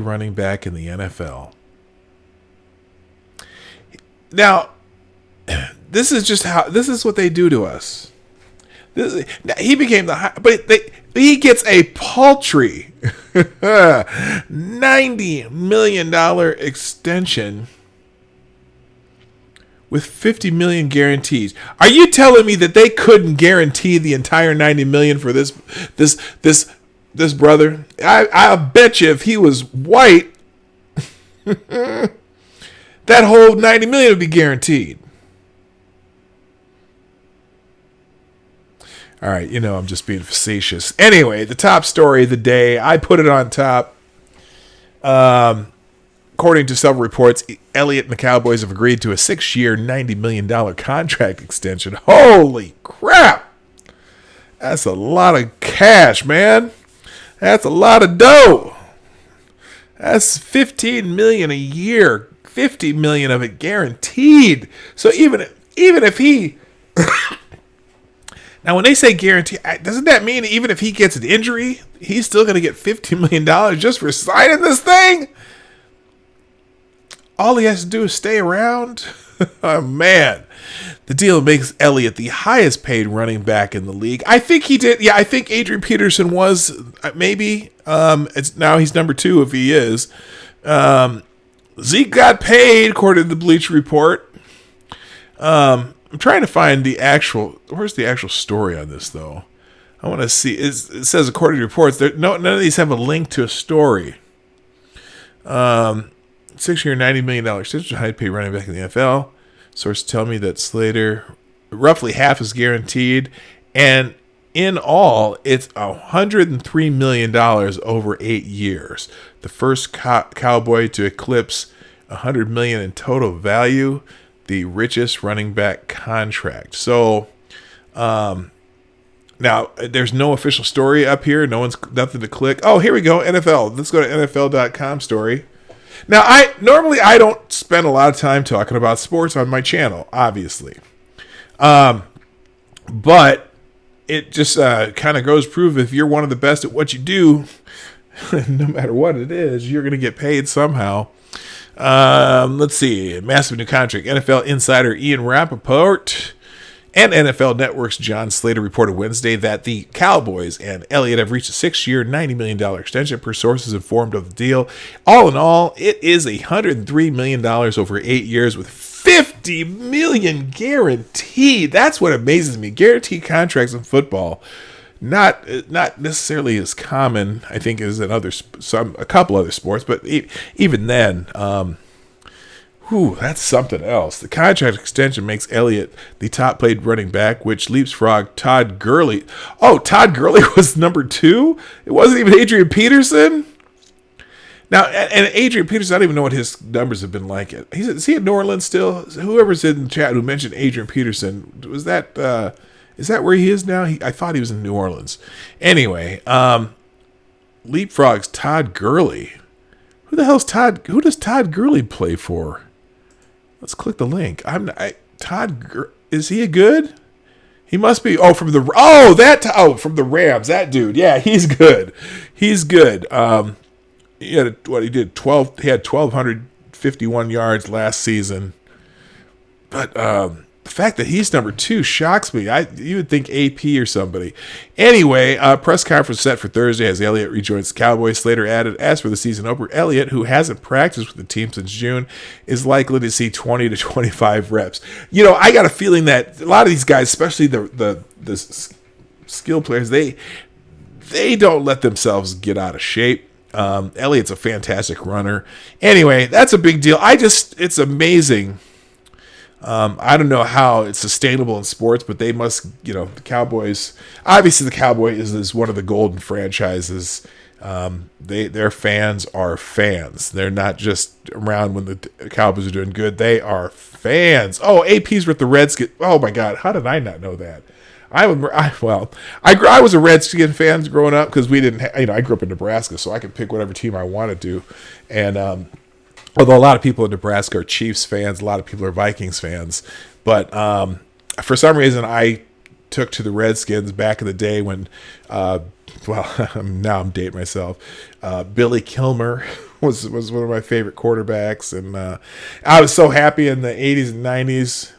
running back in the NFL. Now, this is what they do to us. He became he gets a paltry $90 million extension with $50 million guarantees. Are you telling me that they couldn't guarantee the entire $90 million for this brother? I bet you if he was white, that whole $90 million would be guaranteed. All right, I'm just being facetious. Anyway, the top story of the day, I put it on top. According to several reports, Elliott and the Cowboys have agreed to a 6-year, $90 million contract extension. Holy crap! That's a lot of cash, man. That's a lot of dough. That's $15 million a year. $50 million of it guaranteed. So even if he now, when they say guarantee, doesn't that mean even if he gets an injury, he's still going to get $15 million just for signing this thing? All he has to do is stay around. Oh, man. The deal makes Elliott the highest paid running back in the league. I think he did. Yeah, I think Adrian Peterson was maybe. Now he's number 2 if he is. Zeke got paid, according to the Bleacher Report. I'm trying to find where's the actual story on this, though? I want to see. It says, according to reports, none of these have a link to a story. 6-year, $90 million extension, high paid running back in the NFL. Sources tell me that Slater, roughly half is guaranteed. And in all, it's $103 million over 8 years. The first Cowboy to eclipse $100 million in total value. The richest running back contract. So, now there's no official story up here. Nothing to click. Oh, here we go. NFL. Let's go to NFL.com story. Now, I don't spend a lot of time talking about sports on my channel, obviously. But it just kind of goes prove if you're one of the best at what you do, no matter what it is, you're going to get paid somehow. Let's see. Massive new contract. NFL insider Ian Rappaport and NFL Network's John Slater reported Wednesday that the Cowboys and Elliott have reached a 6-year, $90 million extension per sources informed of the deal. All in all, it is $103 million over 8 years with $50 million guaranteed. That's what amazes me. Guaranteed contracts in football. Not necessarily as common, I think, as in a couple other sports, but even then, that's something else. The contract extension makes Elliott the top paid running back, which leapfrog Todd Gurley. Oh, Todd Gurley was number 2? It wasn't even Adrian Peterson? Now, and Adrian Peterson, I don't even know what his numbers have been like. Is he in New Orleans still? Whoever's in the chat who mentioned Adrian Peterson, is that where he is now? I thought he was in New Orleans. Anyway, leapfrogs Todd Gurley. Who the hell's Todd? Who does Todd Gurley play for? Let's click the link. Is he a good? He must be. From the Rams. That dude. Yeah, he's good. He's good. He had 1,251 yards last season. But the fact that he's number 2 shocks me. You would think AP or somebody. Anyway, press conference set for Thursday as Elliott rejoins the Cowboys. Slater added, as for the season opener, Elliott, who hasn't practiced with the team since June, is likely to see 20 to 25 reps. I got a feeling that a lot of these guys, especially the skill players, they don't let themselves get out of shape. Elliott's a fantastic runner. Anyway, that's a big deal. It's amazing. I don't know how it's sustainable in sports, but they must, the Cowboys, obviously the Cowboys is one of the golden franchises. Their fans are fans. They're not just around when the Cowboys are doing good. They are fans. Oh, AP's with the Redskins. Oh my God. How did I not know that? I was a Redskin fan growing up because we didn't, I grew up in Nebraska, so I could pick whatever team I wanted to. And, although a lot of people in Nebraska are Chiefs fans, a lot of people are Vikings fans. But for some reason, I took to the Redskins back in the day when, now I'm dating myself, Billy Kilmer was one of my favorite quarterbacks, and I was so happy in the 80s and 90s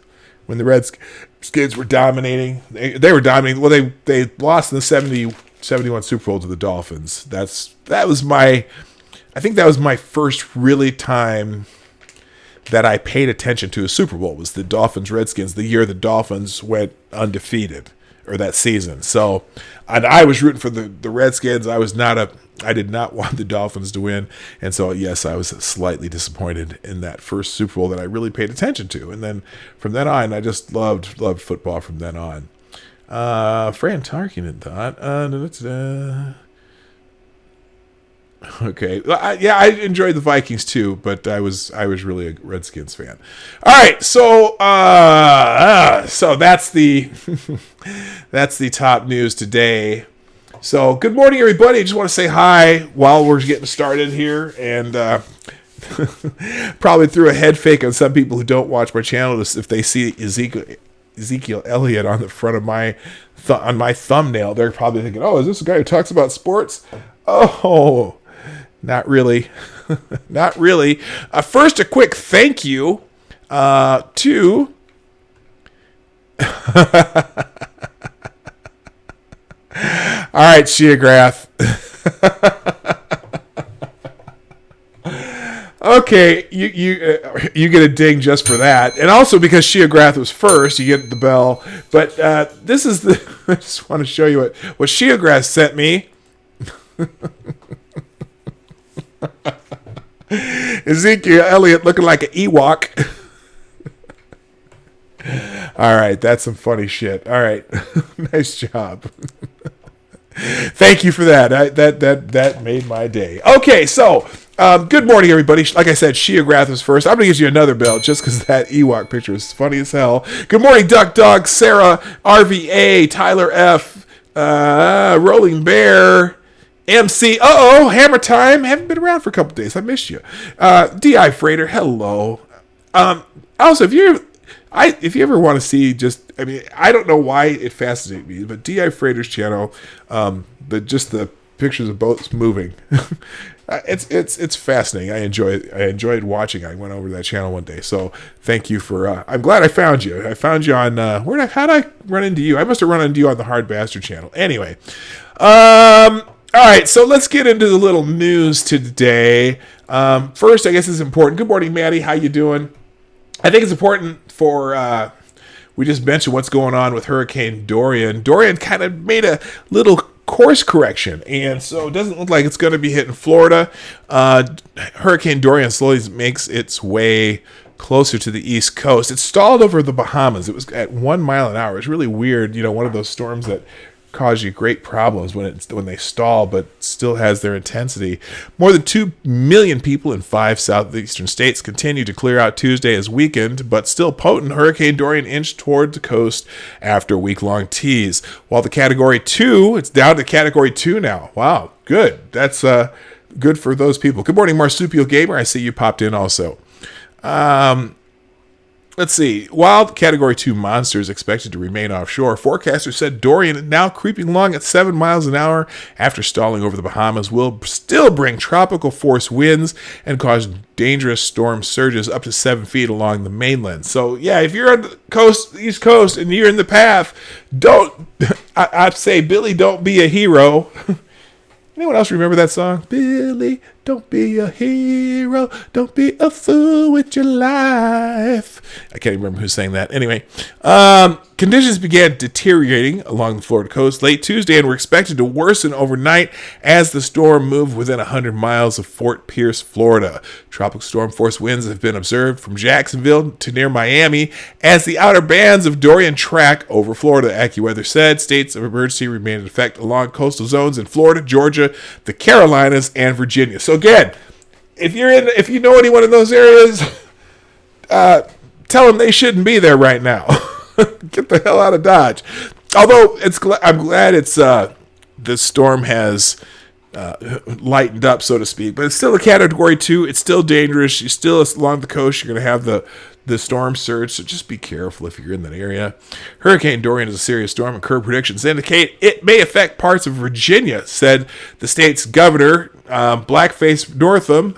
when the Redskins were dominating. They were dominating. Well, they lost in the 71 Super Bowl to the Dolphins. I think that was my first really time that I paid attention to a Super Bowl, was the Dolphins-Redskins, the year the Dolphins went undefeated, or that season. So, and I was rooting for the Redskins. I did not want the Dolphins to win. And so, yes, I was slightly disappointed in that first Super Bowl that I really paid attention to. And then from then on, I just loved football from then on. Fran Tarkenton thought, okay. I enjoyed the Vikings too, but I was really a Redskins fan. All right, so so that's the that's the top news today. So good morning, everybody. I just want to say hi while we're getting started here, and probably threw a head fake on some people who don't watch my channel if they see Ezekiel Elliott on the front of my on my thumbnail. They're probably thinking, "Oh, is this a guy who talks about sports?" Oh. Not really. Not really. First, a quick thank you to... All right, Sheagrath. Okay, you get a ding just for that. And also because Sheagrath was first, you get the bell. But this is the... I just want to show you what Sheagrath sent me. Ezekiel Elliott looking like an Ewok. All right, that's some funny shit. All right, nice job. Thank you for that. That made my day. Okay, so good morning, everybody. Like I said, Sheagrath was first. I'm gonna give you another bell just because that Ewok picture is funny as hell. Good morning, Duck Dog, Sarah, RVA, Tyler F, Rolling Bear. MC, Hammer Time. Haven't been around for a couple days. I missed you. DI Freighter, hello. Also, if you ever want to see I don't know why it fascinates me, but DI Freighter's channel, the pictures of boats moving, it's fascinating. I enjoyed watching. I went over to that channel one day, so thank you for. I'm glad I found you. I found you on how did I run into you? I must have run into you on the Hard Bastard channel. Anyway, all right, so let's get into the little news today. First, I guess it's important. Good morning, Maddie. How you doing? I think it's important for, we just mentioned what's going on with Hurricane Dorian. Dorian kind of made a little course correction, and so it doesn't look like it's going to be hitting Florida. Hurricane Dorian slowly makes its way closer to the East Coast. It stalled over the Bahamas. It was at 1 mile an hour. It's really weird, one of those storms that cause you great problems when they stall, but still has their intensity. More than 2 million people in 5 southeastern states continue to clear out Tuesday as weakened, but still potent Hurricane Dorian inched toward the coast after a week-long tease. While the Category 2, it's down to Category 2 now. Wow, good. That's good for those people. Good morning, Marsupial Gamer. I see you popped in also. Let's see. While the Category 2 monster is expected to remain offshore, forecasters said Dorian, now creeping along at 7 miles an hour after stalling over the Bahamas, will still bring tropical force winds and cause dangerous storm surges up to 7 feet along the mainland. So, yeah, if you're on the East Coast, and you're in the path, I'd say, Billy, don't be a hero. Anyone else remember that song? Billy, don't be a hero. Don't be a fool with your life. I can't even remember who sang that. Anyway, conditions began deteriorating along the Florida coast late Tuesday and were expected to worsen overnight as the storm moved within 100 miles of Fort Pierce, Florida. Tropical storm force winds have been observed from Jacksonville to near Miami as the outer bands of Dorian track over Florida. AccuWeather said states of emergency remain in effect along coastal zones in Florida, Georgia, the Carolinas, and Virginia. So again, if you know anyone in those areas, tell them they shouldn't be there right now. Get the hell out of Dodge. Although I'm glad it's the storm has lightened up, so to speak, but it's still a Category 2. It's still dangerous. You still along the coast. You're going to have the storm surge, so just be careful if you're in that area. Hurricane Dorian is a serious storm, and current predictions indicate it may affect parts of Virginia, said the state's governor, Blackface Northam.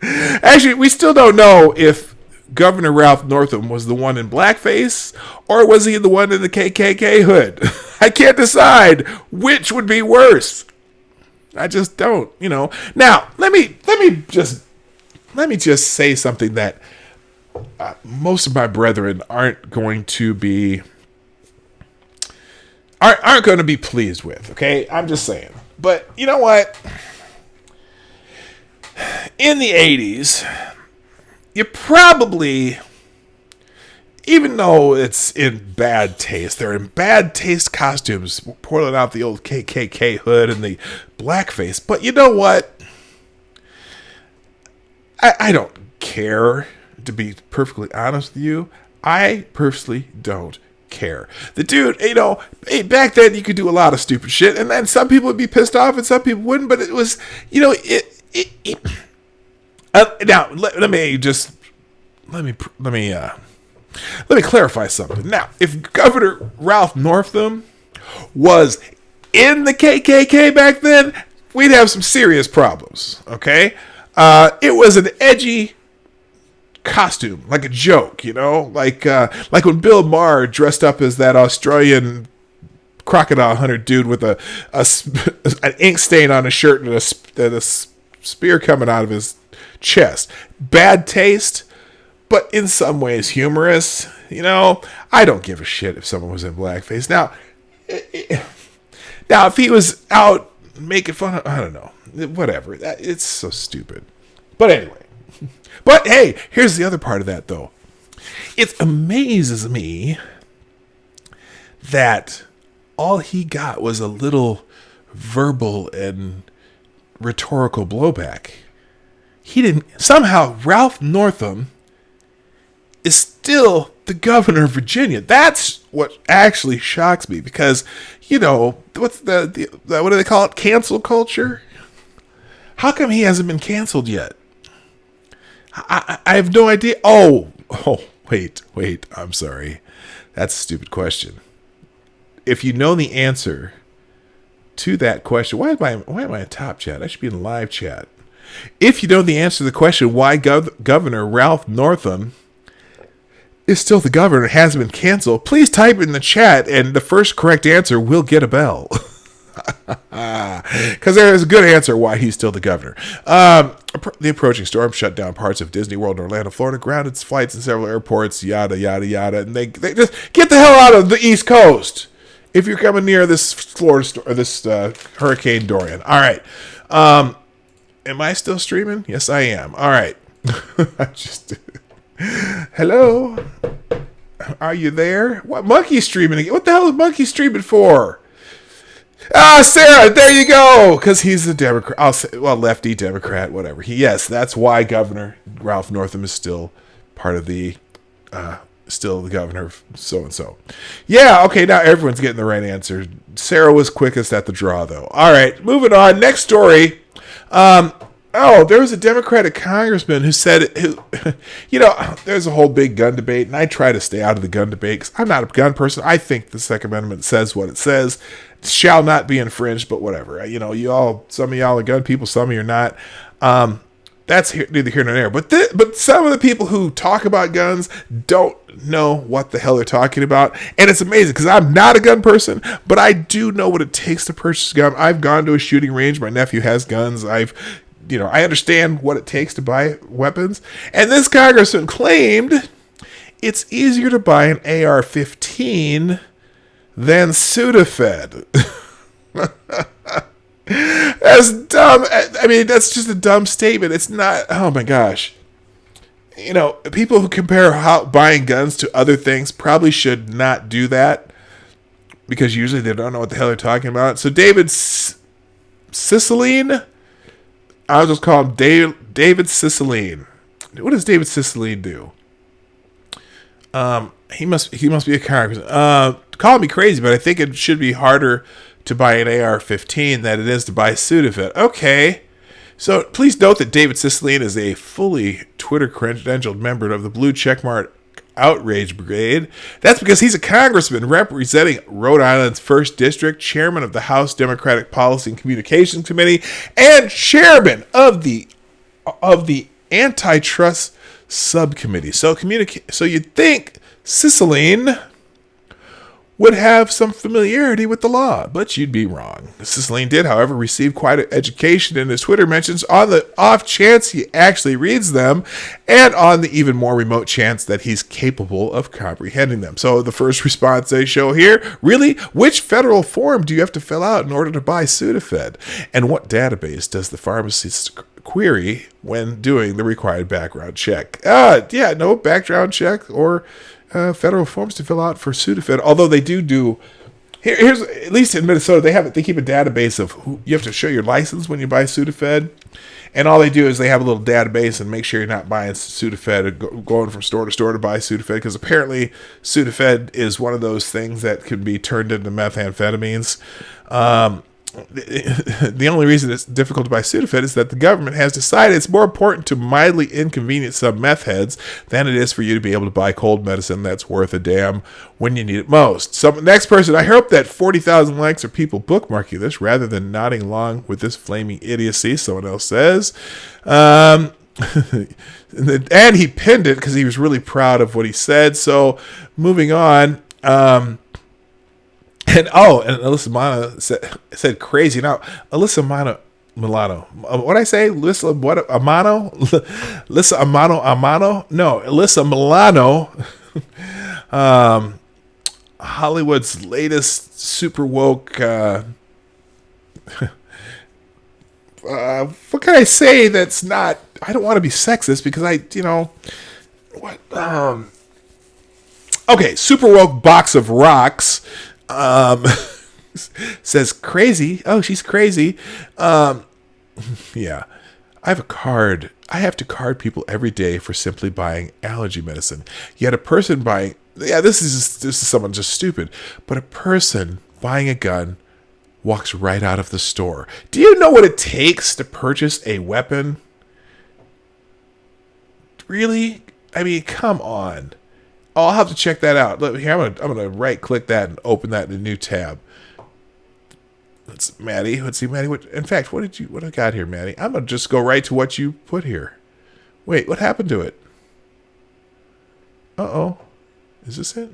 Actually, we still don't know if Governor Ralph Northam was the one in blackface or was he the one in the KKK hood. I can't decide which would be worse. I just don't, Now, let me just say something that most of my brethren aren't going to be pleased with. Okay, I'm just saying. But you know what? In the 80s, you probably, even though it's in bad taste, they're in bad taste costumes, pulling out the old KKK hood and the blackface. But you know what? I don't care, to be perfectly honest with you. I personally don't care. The dude, back then you could do a lot of stupid shit, and then some people would be pissed off and some people wouldn't, but it was, now let me clarify something. Now, if Governor Ralph Northam was in the KKK back then, we'd have some serious problems. Okay, it was an edgy costume, like a joke, like when Bill Maher dressed up as that Australian crocodile hunter dude with an ink stain on his shirt and a spear coming out of his chest. Bad taste, but in some ways humorous. I don't give a shit if someone was in blackface. Now if he was out making fun of, I don't know, whatever. It's so stupid. But anyway. But hey, here's the other part of that, though. It amazes me that all he got was a little verbal and rhetorical blowback. He didn't. Somehow, Ralph Northam is still the governor of Virginia. That's what actually shocks me, because, what's the what do they call it? Cancel culture? How come he hasn't been canceled yet? I have no idea. Oh, wait. I'm sorry. That's a stupid question. If you know the answer to that question, why am I in top chat? I should be in live chat. If you know the answer to the question why Governor Ralph Northam is still the governor and hasn't been canceled, please type in the chat, and the first correct answer will get a bell. Because there is a good answer why he's still the governor. The approaching storm shut down parts of Disney World in Orlando, Florida, grounded its flights in several airports, yada, yada, yada. And they just get the hell out of the East Coast if you're coming near this Hurricane Dorian. All right. Am I still streaming? Yes, I am. All right. Hello? Are you there? What monkey streaming again? What the hell is monkey streaming for? Sarah, there you go. Because he's a Democrat. Lefty Democrat, whatever. Yes, that's why Governor Ralph Northam is still part of still the governor of so-and-so. Yeah, okay, now everyone's getting the right answer. Sarah was quickest at the draw, though. All right, moving on. Next story. There was a Democratic congressman who said, there's a whole big gun debate, and I try to stay out of the gun debate because I'm not a gun person. I think the Second Amendment says what it says. It shall not be infringed, but whatever. Some of y'all are gun people, some of you are not. That's neither here nor there. But some of the people who talk about guns don't know what the hell they're talking about. And it's amazing because I'm not a gun person, but I do know what it takes to purchase a gun. I've gone to a shooting range. My nephew has guns. I understand what it takes to buy weapons. And this congressman claimed it's easier to buy an AR-15 than Sudafed. That's dumb. I mean, that's just a dumb statement. It's not. Oh my gosh. People who compare buying guns to other things probably should not do that because usually they don't know what the hell they're talking about. So David Cicilline, I'll just call him David Cicilline. What does David Cicilline do? He must be a congressman. Call me crazy, but I think it should be harder to buy an AR-15 than it is to buy Sudafed. Okay. So please note that David Cicilline is a fully Twitter credentialed member of the Blue Checkmark Outrage Brigade. That's because he's a congressman representing Rhode Island's 1st District, chairman of the House Democratic Policy and Communications Committee, and chairman of the of the antitrust subcommittee. So you'd think Cicilline would have some familiarity with the law, but you'd be wrong. Cicilline did, however, receive quite an education in his Twitter mentions on the off chance he actually reads them, and on the even more remote chance that he's capable of comprehending them. So the first response they show here, really, which federal form do you have to fill out in order to buy Sudafed? And what database does the pharmacist query when doing the required background check? No background check or federal forms to fill out for Sudafed, although they do here's at least in Minnesota they keep a database of who you have to show your license when you buy Sudafed, and all they do is they have a little database and make sure you're not buying Sudafed or going from store to store to buy Sudafed, because apparently Sudafed is one of those things that can be turned into methamphetamines. The only reason it's difficult to buy Sudafed is that the government has decided it's more important to mildly inconvenience some meth heads than it is for you to be able to buy cold medicine that's worth a damn when you need it most. So, next person, I hope that 40,000 likes are people bookmarking this rather than nodding along with this flaming idiocy, someone else says. And he pinned it because he was really proud of what he said. So, moving on. And Alyssa Milano said crazy. Now, Alyssa Milano. What I say? Alyssa Amano? Alyssa Amano? No, Alyssa Milano. Hollywood's latest super woke. What can I say that's not? I don't want to be sexist because what? Okay, super woke box of rocks. Says crazy. Oh, she's crazy. Yeah. I have a card. I have to card people every day for simply buying allergy medicine. Yet a person buying, this is someone just stupid, but a person buying a gun walks right out of the store. Do you know what it takes to purchase a weapon? Really? I mean, come on. Oh, I'll have to check that out. Look, here, I'm gonna right click that and open that in a new tab. Let's Maddie. Let's see, Maddie. What I got here, Maddie? I'm gonna just go right to what you put here. Wait, what happened to it? Uh-oh. Is this it?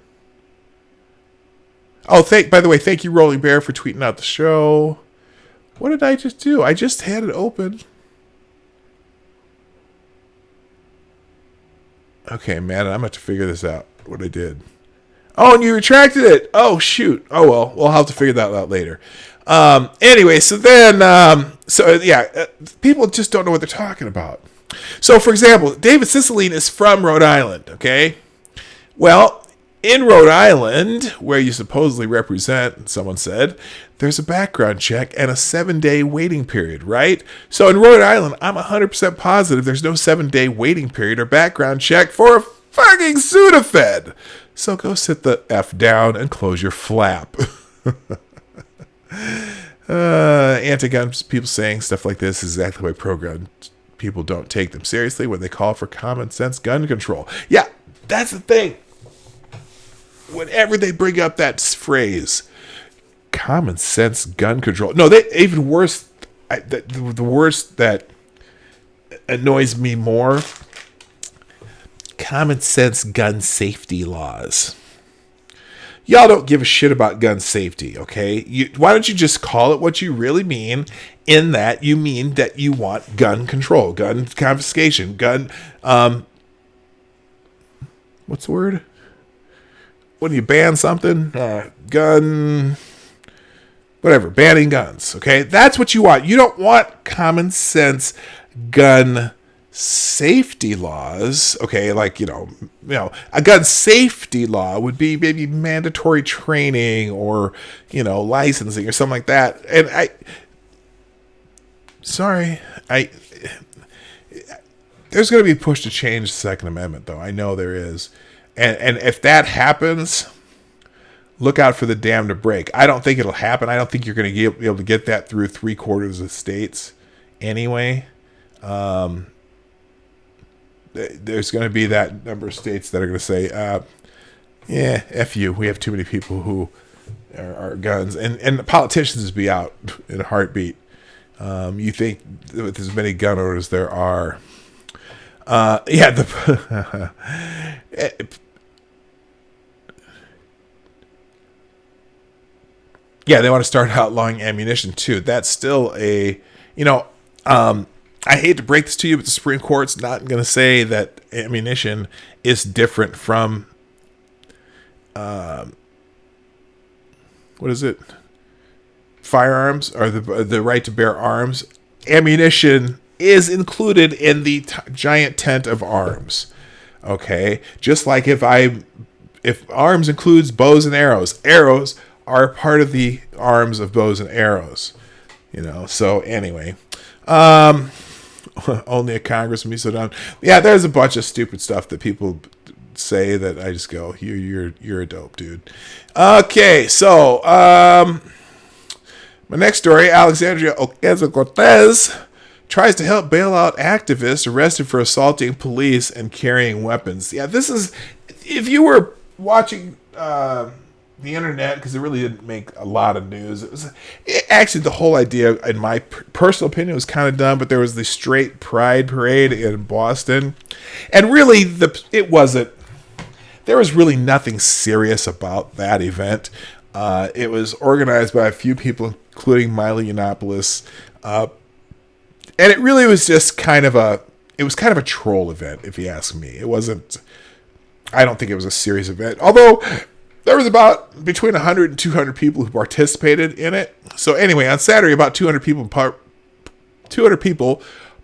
Oh, by the way, thank you, Rolling Bear, for tweeting out the show. What did I just do? I just had it open. Okay, man, I'm about to figure this out, what I did. Oh, and you retracted it. Oh, shoot. Oh, well, we'll have to figure that out later. Anyway, so then, people just don't know what they're talking about. So, for example, David Cicilline is from Rhode Island, okay? Well, in Rhode Island, where you supposedly represent, someone said, there's a background check and a 7-day waiting period, right? So in Rhode Island, I'm 100% positive there's no 7-day waiting period or background check for a fucking Sudafed. So go sit the F down and close your flap. Anti-gun people saying stuff like this is exactly why pro-gun people don't take them seriously when they call for common sense gun control. Yeah, that's the thing. Whenever they bring up that phrase, common sense gun control. No, they even worse. The worst that annoys me more, common sense gun safety laws. Y'all don't give a shit about gun safety, okay? Why don't you just call it what you really mean, in that you mean that you want gun control, gun confiscation, gun, what's the word? When you ban something, gun, whatever, banning guns, okay? That's what you want. You don't want common sense gun safety laws, okay? Like, a gun safety law would be maybe mandatory training or, licensing or something like that. And there's going to be a push to change the Second Amendment, though. I know there is. And if that happens, look out for the dam to break. I don't think it'll happen. I don't think you're going to be able to get that through 3/4 of states anyway. There's going to be that number of states that are going to say, F you. We have too many people who are guns. And the politicians be out in a heartbeat. You think with as many gun owners there are. Yeah, yeah, they want to start outlawing ammunition too. That's still I hate to break this to you, but the Supreme Court's not going to say that ammunition is different from, what is it? Firearms, or the right to bear arms. Ammunition is included in the giant tent of arms. Okay, just like if arms includes bows and arrows are part of the arms of bows and arrows. So anyway, only a Congress would be so dumb. Yeah, there's a bunch of stupid stuff that people say that I just go, you're a dope dude. Okay, so my next story, Alexandria Ocasio-Cortez tries to help bail out activists arrested for assaulting police and carrying weapons. Yeah, this is, if you were watching the internet, because it really didn't make a lot of news. Actually, the whole idea, in my personal opinion, was kind of dumb, but there was the straight pride parade in Boston. And really, there was really nothing serious about that event. It was organized by a few people, including Milo Yiannopoulos. And it really was just kind of a troll event, if you ask me. I don't think it was a serious event. Although, there was about between 100 and 200 people who participated in it. So anyway, on Saturday, about 200 people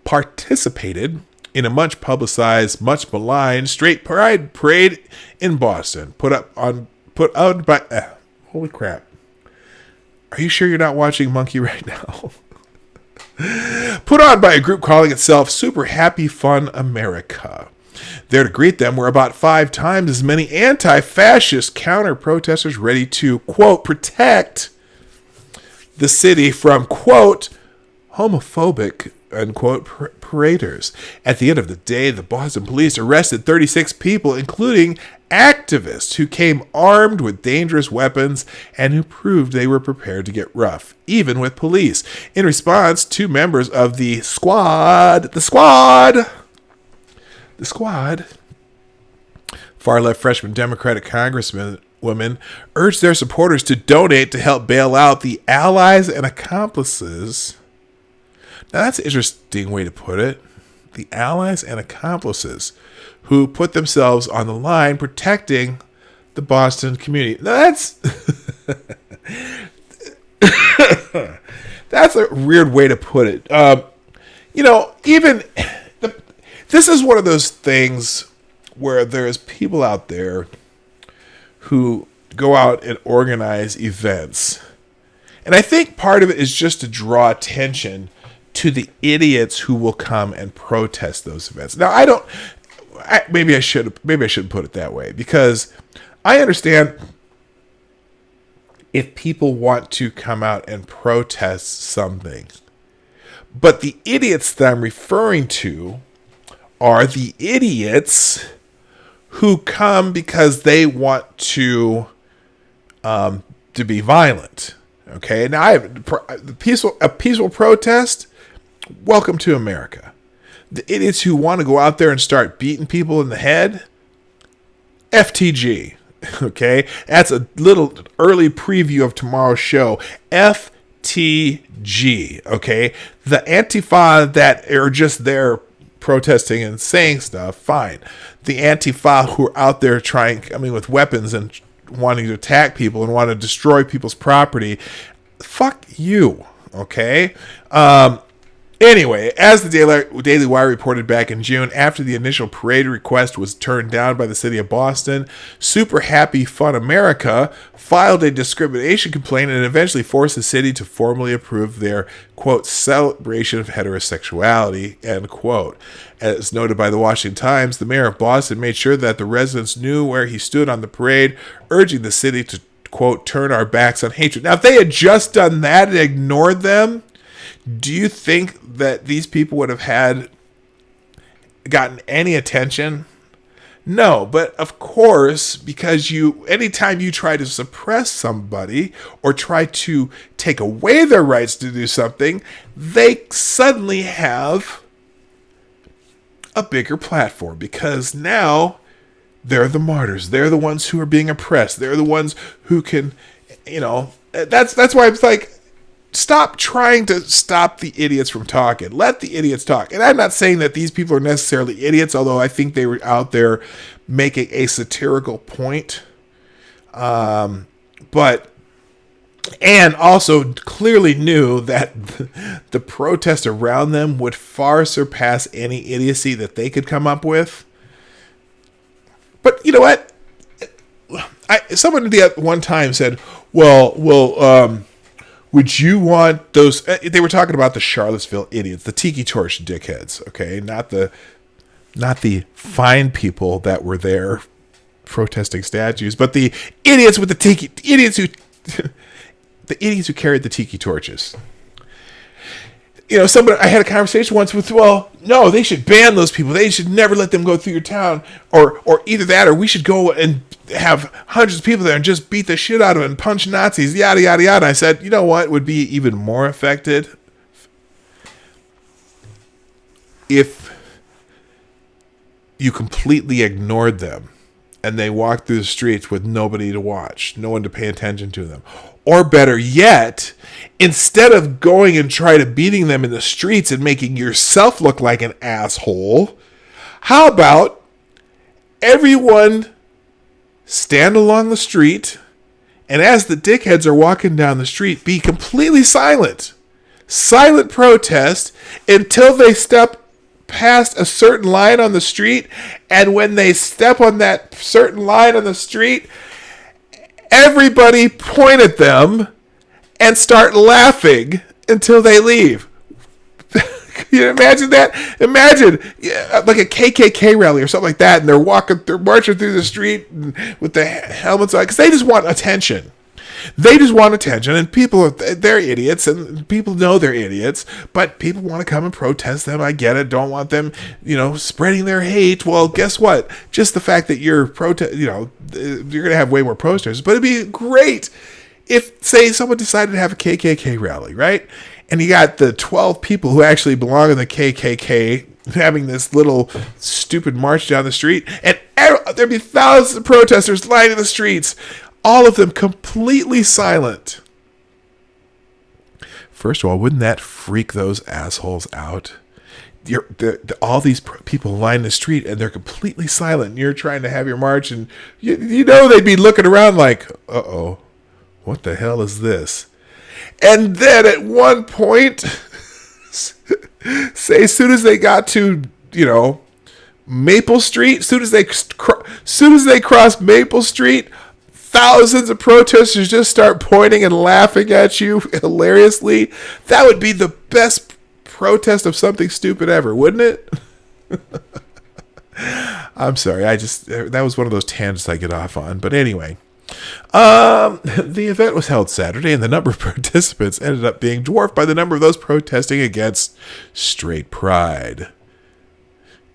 participated in a much publicized, much maligned straight pride parade in Boston. Put out by holy crap. Are you sure you're not watching Monkey right now? Put on by a group calling itself Super Happy Fun America. There to greet them were about 5 times as many anti-fascist counter-protesters ready to, quote, protect the city from, quote, homophobic, unquote, paraders. At the end of the day, the Boston police arrested 36 people, including activists who came armed with dangerous weapons and who proved they were prepared to get rough, even with police. In response, 2 members of the squad, far-left freshman Democratic Congresswomen urged their supporters to donate to help bail out the allies and accomplices. Now, that's an interesting way to put it. The allies and accomplices who put themselves on the line protecting the Boston community. Now, that's a weird way to put it. This is one of those things where there's people out there who go out and organize events. And I think part of it is just to draw attention to the idiots who will come and protest those events. Now, maybe I shouldn't put it that way, because I understand if people want to come out and protest something. But the idiots that I'm referring to are the idiots who come because they want to be violent. Okay, now a peaceful protest. Welcome to America. The idiots who want to go out there and start beating people in the head. FTG. Okay, that's a little early preview of tomorrow's show. FTG. Okay, the Antifa that are just there protesting and saying stuff, fine. The Antifa who are out there with weapons and wanting to attack people and want to destroy people's property, fuck you, okay? Anyway, as the Daily Wire reported back in June, after the initial parade request was turned down by the city of Boston, Super Happy Fun America filed a discrimination complaint and eventually forced the city to formally approve their, quote, celebration of heterosexuality, end quote. As noted by the Washington Times, the mayor of Boston made sure that the residents knew where he stood on the parade, urging the city to, quote, turn our backs on hatred. Now, if they had just done that and ignored them, do you think that these people would have gotten any attention? No, but of course, because anytime you try to suppress somebody or try to take away their rights to do something, they suddenly have a bigger platform because now they're the martyrs. They're the ones who are being oppressed. They're the ones who can, that's why it's like, stop trying to stop the idiots from talking. Let the idiots talk. And I'm not saying that these people are necessarily idiots, although I think they were out there making a satirical point. And also clearly knew that the protest around them would far surpass any idiocy that they could come up with. But you know what? Someone at one time said, would you want those? They were talking about the Charlottesville idiots, the Tiki Torch dickheads, okay? Not the fine people that were there protesting statues, but the idiots with the idiots who carried the Tiki Torches. I had a conversation once with, no, they should ban those people. They should never let them go through your town, or either that, or we should go and have hundreds of people there and just beat the shit out of them and punch Nazis, yada, yada, yada. And I said, you know what would be even more affected? If you completely ignored them and they walked through the streets with nobody to watch, no one to pay attention to them. Or better yet, instead of going and try to beating them in the streets and making yourself look like an asshole, how about everyone stand along the street, and as the dickheads are walking down the street, be completely silent. Silent protest until they step past a certain line on the street, and when they step on that certain line on the street, everybody point at them and start laughing until they leave. Can you imagine that? Imagine like a KKK rally or something like that, and they're marching through the street with the helmets on, because they just want attention. They just want attention, and they're idiots, and people know they're idiots, but people want to come and protest them. I get it. Don't want them, spreading their hate. Well, guess what? Just the fact that you're you're going to have way more protesters, but it'd be great if, say, someone decided to have a KKK rally, right? And you got the 12 people who actually belong in the KKK having this little stupid march down the street, and there'd be thousands of protesters lining the streets, all of them completely silent. First of all, wouldn't that freak those assholes out? All these people line the street and they're completely silent, and you're trying to have your march, and they'd be looking around like, uh-oh, what the hell is this? And then at one point, say as soon as they got to, Maple Street, soon as they cross Maple Street, thousands of protesters just start pointing and laughing at you hilariously. That would be the best protest of something stupid ever, wouldn't it? I'm sorry, that was one of those tangents I get off on. But anyway, the event was held Saturday, and the number of participants ended up being dwarfed by the number of those protesting against straight pride.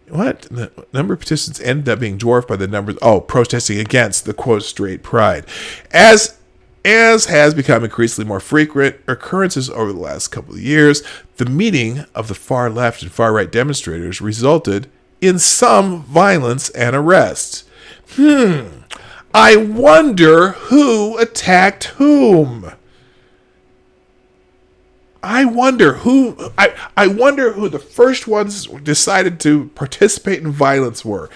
What? The number of participants ended up being dwarfed by the number protesting against the quote straight pride. As has become increasingly more frequent occurrences over the last couple of years, the meeting of the far left and far right demonstrators resulted in some violence and arrests. I wonder who attacked whom. I wonder who the first ones decided to participate in violence were.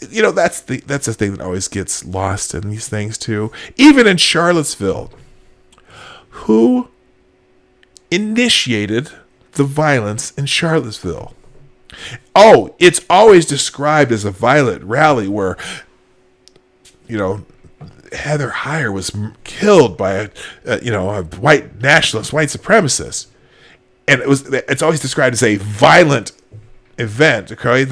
That's the thing that always gets lost in these things too. Even in Charlottesville, who initiated the violence in Charlottesville? Oh, it's always described as a violent rally where, Heather Heyer was killed by a white nationalist, white supremacist, and it's always described as a violent event. Okay,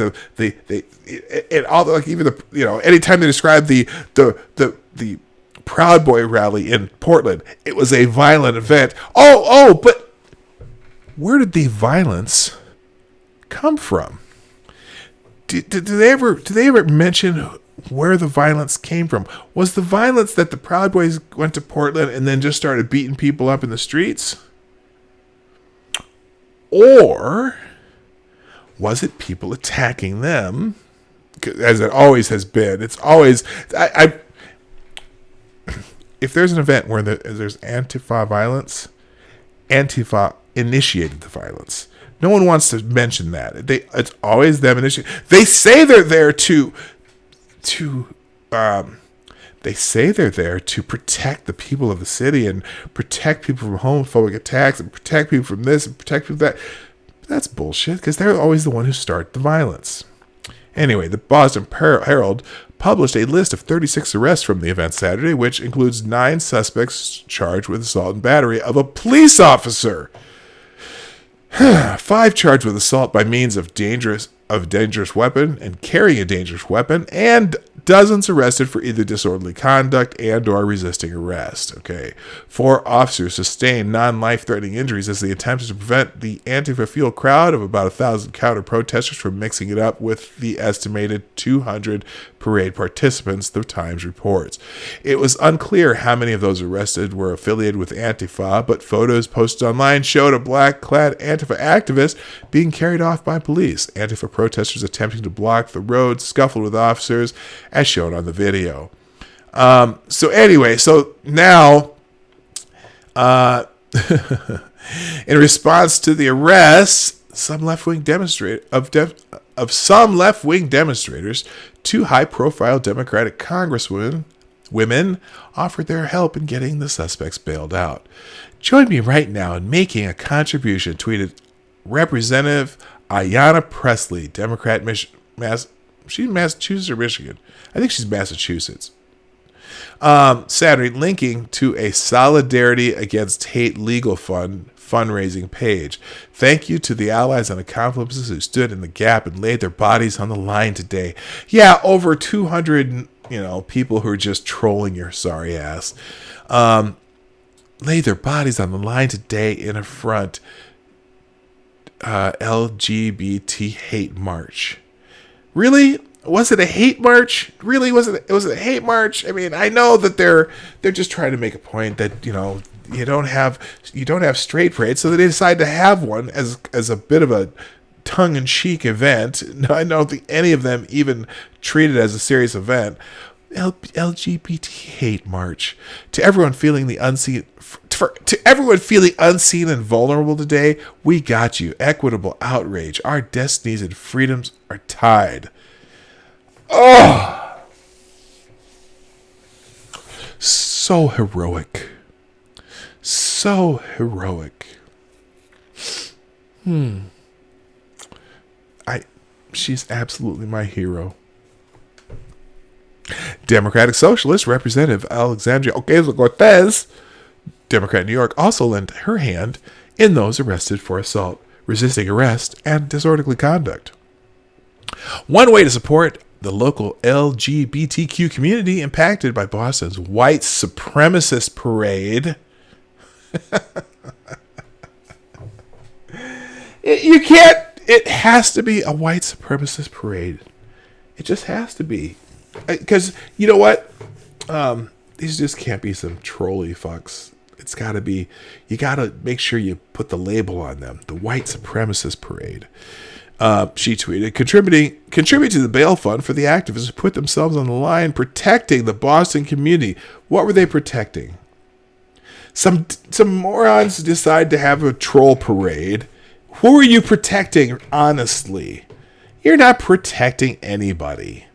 anytime they describe the Proud Boy rally in Portland, it was a violent event. But where did the violence come from? do they ever mention where the violence came from? Was the violence that the Proud Boys went to Portland and then just started beating people up in the streets? Or was it people attacking them? As it always has been. It's always... if there's an event where there's Antifa violence, Antifa initiated the violence. No one wants to mention that. It's always them initiating. They say they're there to protect the people of the city and protect people from homophobic attacks and protect people from this and protect people from that. But that's bullshit, because they're always the one who start the violence. Anyway, the Boston Herald published a list of 36 arrests from the event Saturday, which includes 9 suspects charged with assault and battery of a police officer. 5 charged with assault by means of dangerous weapon and carrying a dangerous weapon, and dozens arrested for either disorderly conduct and or resisting arrest. Okay. 4 officers sustained non-life-threatening injuries as they attempted to prevent the Antifa-fueled crowd of about 1,000 counter-protesters from mixing it up with the estimated 200 parade participants, the Times reports. It was unclear how many of those arrested were affiliated with Antifa, but photos posted online showed a black-clad Antifa activist being carried off by police. Antifa protesters attempting to block the road scuffled with officers, as shown on the video. So now, in response to the arrests, some left-wing demonstrators, 2 high-profile Democratic women offered their help in getting the suspects bailed out. Join me right now in making a contribution, tweeted Representative Ayanna Pressley, Democrat, she's Massachusetts or Michigan? I think she's Massachusetts. Saturday, linking to a Solidarity Against Hate Legal Fund fundraising page. Thank you to the allies and accomplices who stood in the gap and laid their bodies on the line today. Yeah, over 200, people who are just trolling your sorry ass. Laid their bodies on the line today in a front LGBT hate march. Really? Was it a hate march? Really? Was it a hate march? I mean, I know that they're just trying to make a point that, you don't have straight parades, so they decide to have one as a bit of a tongue-in-cheek event. I don't think any of them even treat it as a serious event. LGBT hate march. To everyone feeling unseen and vulnerable today, we got you. Equitable outrage. Our destinies and freedoms are tied. Oh, so heroic. So heroic. She's absolutely my hero. Democratic Socialist Representative Alexandria Ocasio-Cortez, Democrat New York, also lent her hand in those arrested for assault, resisting arrest, and disorderly conduct. One way to support the local LGBTQ community impacted by Boston's white supremacist parade. It has to be a white supremacist parade. It just has to be. Because, you know what? These just can't be some trolly fucks. It's got to be, you got to make sure you put the label on them. The white supremacist parade. She tweeted, contribute to the bail fund for the activists who put themselves on the line protecting the Boston community. What were they protecting? Some morons decide to have a troll parade. Who are you protecting, honestly? You're not protecting anybody.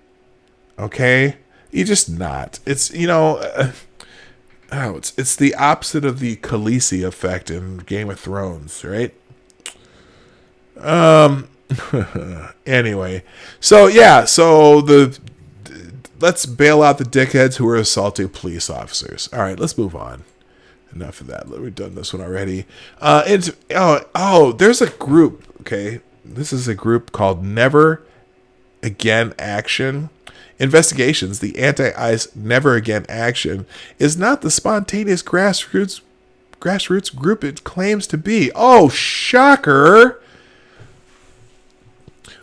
Okay? You're just not. It's, it's the opposite of the Khaleesi effect in Game of Thrones, right? Anyway, let's bail out the dickheads who are assaulting police officers. All right, let's move on. Enough of that. We've done this one already. There's a group. Okay, this is a group called Never Again Action. Investigations. The anti-ICE Never Again Action is not the spontaneous grassroots group it claims to be. Oh, shocker!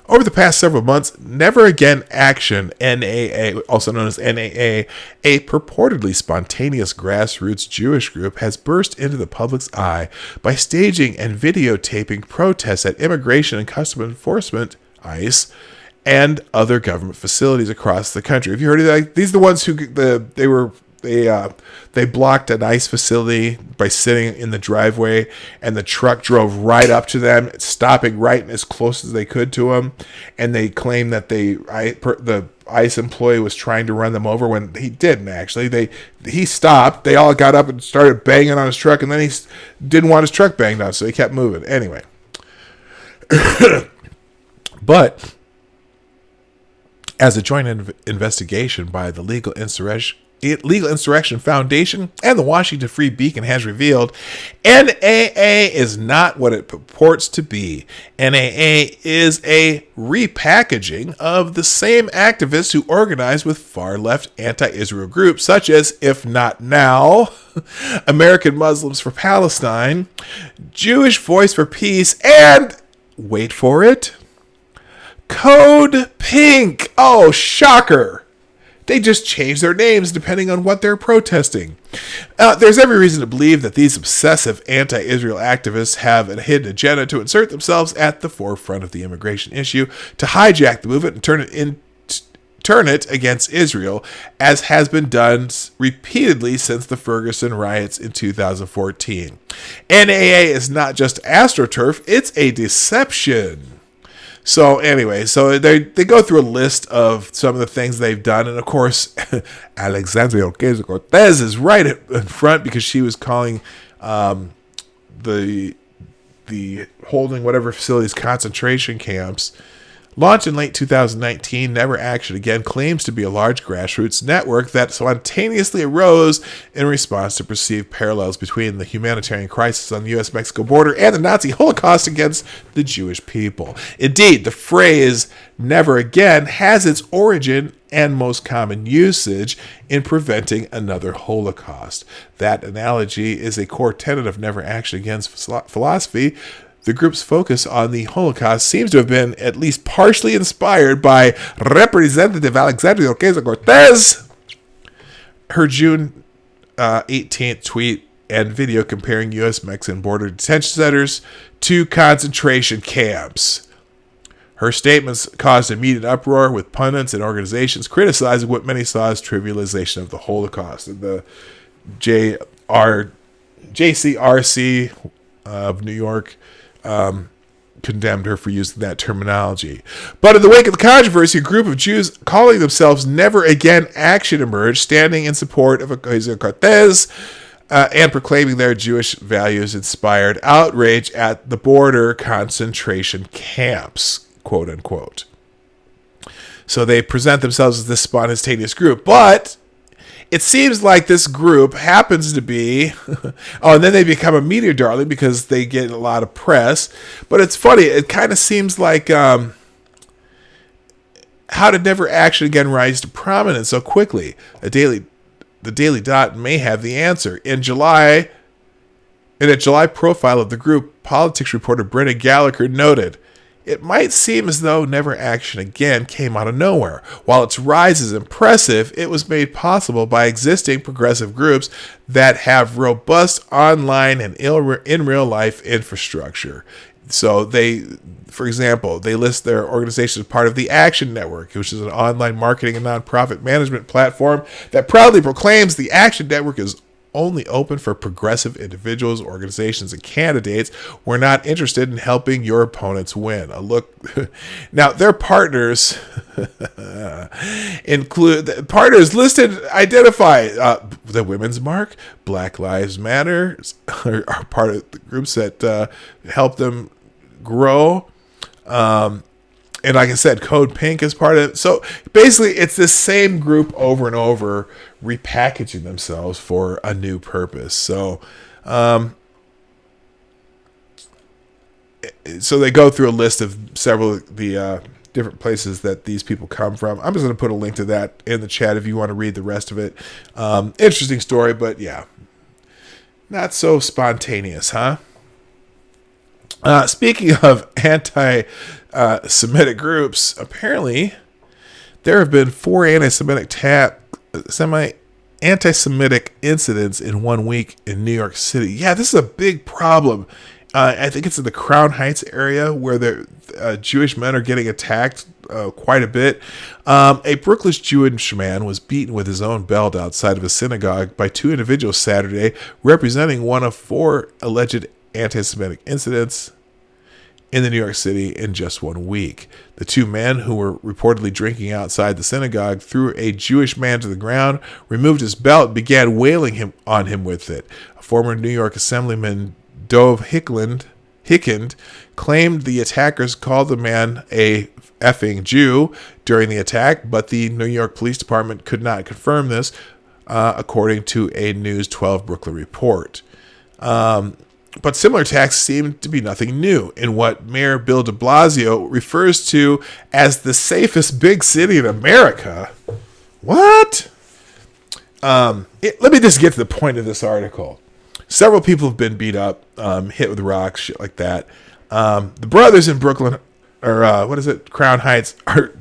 Over the past several months, Never Again Action, NAA, also known as NAA, a purportedly spontaneous grassroots Jewish group, has burst into the public's eye by staging and videotaping protests at Immigration and Customs Enforcement, ICE, and other government facilities across the country. Have you heard of that? These are the ones who they blocked an ICE facility by sitting in the driveway, and the truck drove right up to them, stopping right as close as they could to them. And they claimed that the ICE employee was trying to run them over when he didn't actually. He stopped. They all got up and started banging on his truck, and then he didn't want his truck banged on, so he kept moving. Anyway, but as a joint investigation by the Legal Insurrection Foundation and the Washington Free Beacon has revealed, NAA is not what it purports to be. NAA is a repackaging of the same activists who organize with far-left anti-Israel groups such as If Not Now, American Muslims for Palestine, Jewish Voice for Peace, and, wait for it, Code Pink. Oh, shocker. They just change their names depending on what they're protesting. There's every reason to believe that these obsessive anti-Israel activists have a hidden agenda to insert themselves at the forefront of the immigration issue, to hijack the movement and turn it against Israel, as has been done repeatedly since the Ferguson riots in 2014. NAA is not just AstroTurf, it's a deception. So anyway, so they go through a list of some of the things they've done. And of course, Alexandria Ocasio-Cortez is right in front because she was calling the holding whatever facilities concentration camps. Launched in late 2019, Never Action Again claims to be a large grassroots network that spontaneously arose in response to perceived parallels between the humanitarian crisis on the U.S.-Mexico border and the Nazi Holocaust against the Jewish people. Indeed, the phrase Never Again has its origin and most common usage in preventing another Holocaust. That analogy is a core tenet of Never Action Again's philosophy. The group's focus on the Holocaust seems to have been at least partially inspired by Representative Alexandria Ocasio-Cortez. Her June 18th tweet and video comparing U.S.-Mexican border detention centers to concentration camps. Her statements caused immediate uproar, with pundits and organizations criticizing what many saw as trivialization of the Holocaust. And the JCRC of New York condemned her for using that terminology. But in the wake of the controversy, a group of Jews calling themselves Never Again Action emerged, standing in support of Ocasio-Cortez and proclaiming their Jewish values inspired outrage at the border concentration camps, quote unquote. So they present themselves as this spontaneous group, but it seems like this group happens to be, and then they become a media darling because they get a lot of press. But it's funny, it kind of seems like, how did Never Action Again rise to prominence so quickly? The Daily Dot may have the answer. In a July profile of the group, politics reporter Brenda Gallagher noted, "It might seem as though Never Action Again came out of nowhere. While its rise is impressive, it was made possible by existing progressive groups that have robust online and in real life infrastructure." So for example, they list their organization as part of the Action Network, which is an online marketing and nonprofit management platform that proudly proclaims the Action Network is only open for progressive individuals, organizations, and candidates. We're not interested in helping your opponents win. Now, their partners include partners listed, identify the Women's March, Black Lives Matter are part of the groups that help them grow. And like I said, Code Pink is part of it. So basically, it's this same group over and over repackaging themselves for a new purpose. So they go through a list of several of the different places that these people come from. I'm just going to put a link to that in the chat if you want to read the rest of it. Interesting story, but yeah, not so spontaneous, huh? Speaking of Semitic groups. Apparently, there have been 4 anti-Semitic incidents in 1 week in New York City. Yeah, this is a big problem. I think it's in the Crown Heights area where the Jewish men are getting attacked quite a bit. A Brooklyn Jewish man was beaten with his own belt outside of a synagogue by 2 individuals Saturday, representing one of 4 alleged anti-Semitic incidents in the New York City in just 1 week. The 2 men who were reportedly drinking outside the synagogue threw a Jewish man to the ground, removed his belt, and began wailing on him with it. A former New York Assemblyman, Dov Hickend, claimed the attackers called the man a effing Jew during the attack, but the New York Police Department could not confirm this, according to a News 12 Brooklyn report. But similar attacks seem to be nothing new in what Mayor Bill de Blasio refers to as the safest big city in America. What? Let me just get to the point of this article. Several people have been beat up, hit with rocks, shit like that. The brothers in Brooklyn, or Crown Heights, are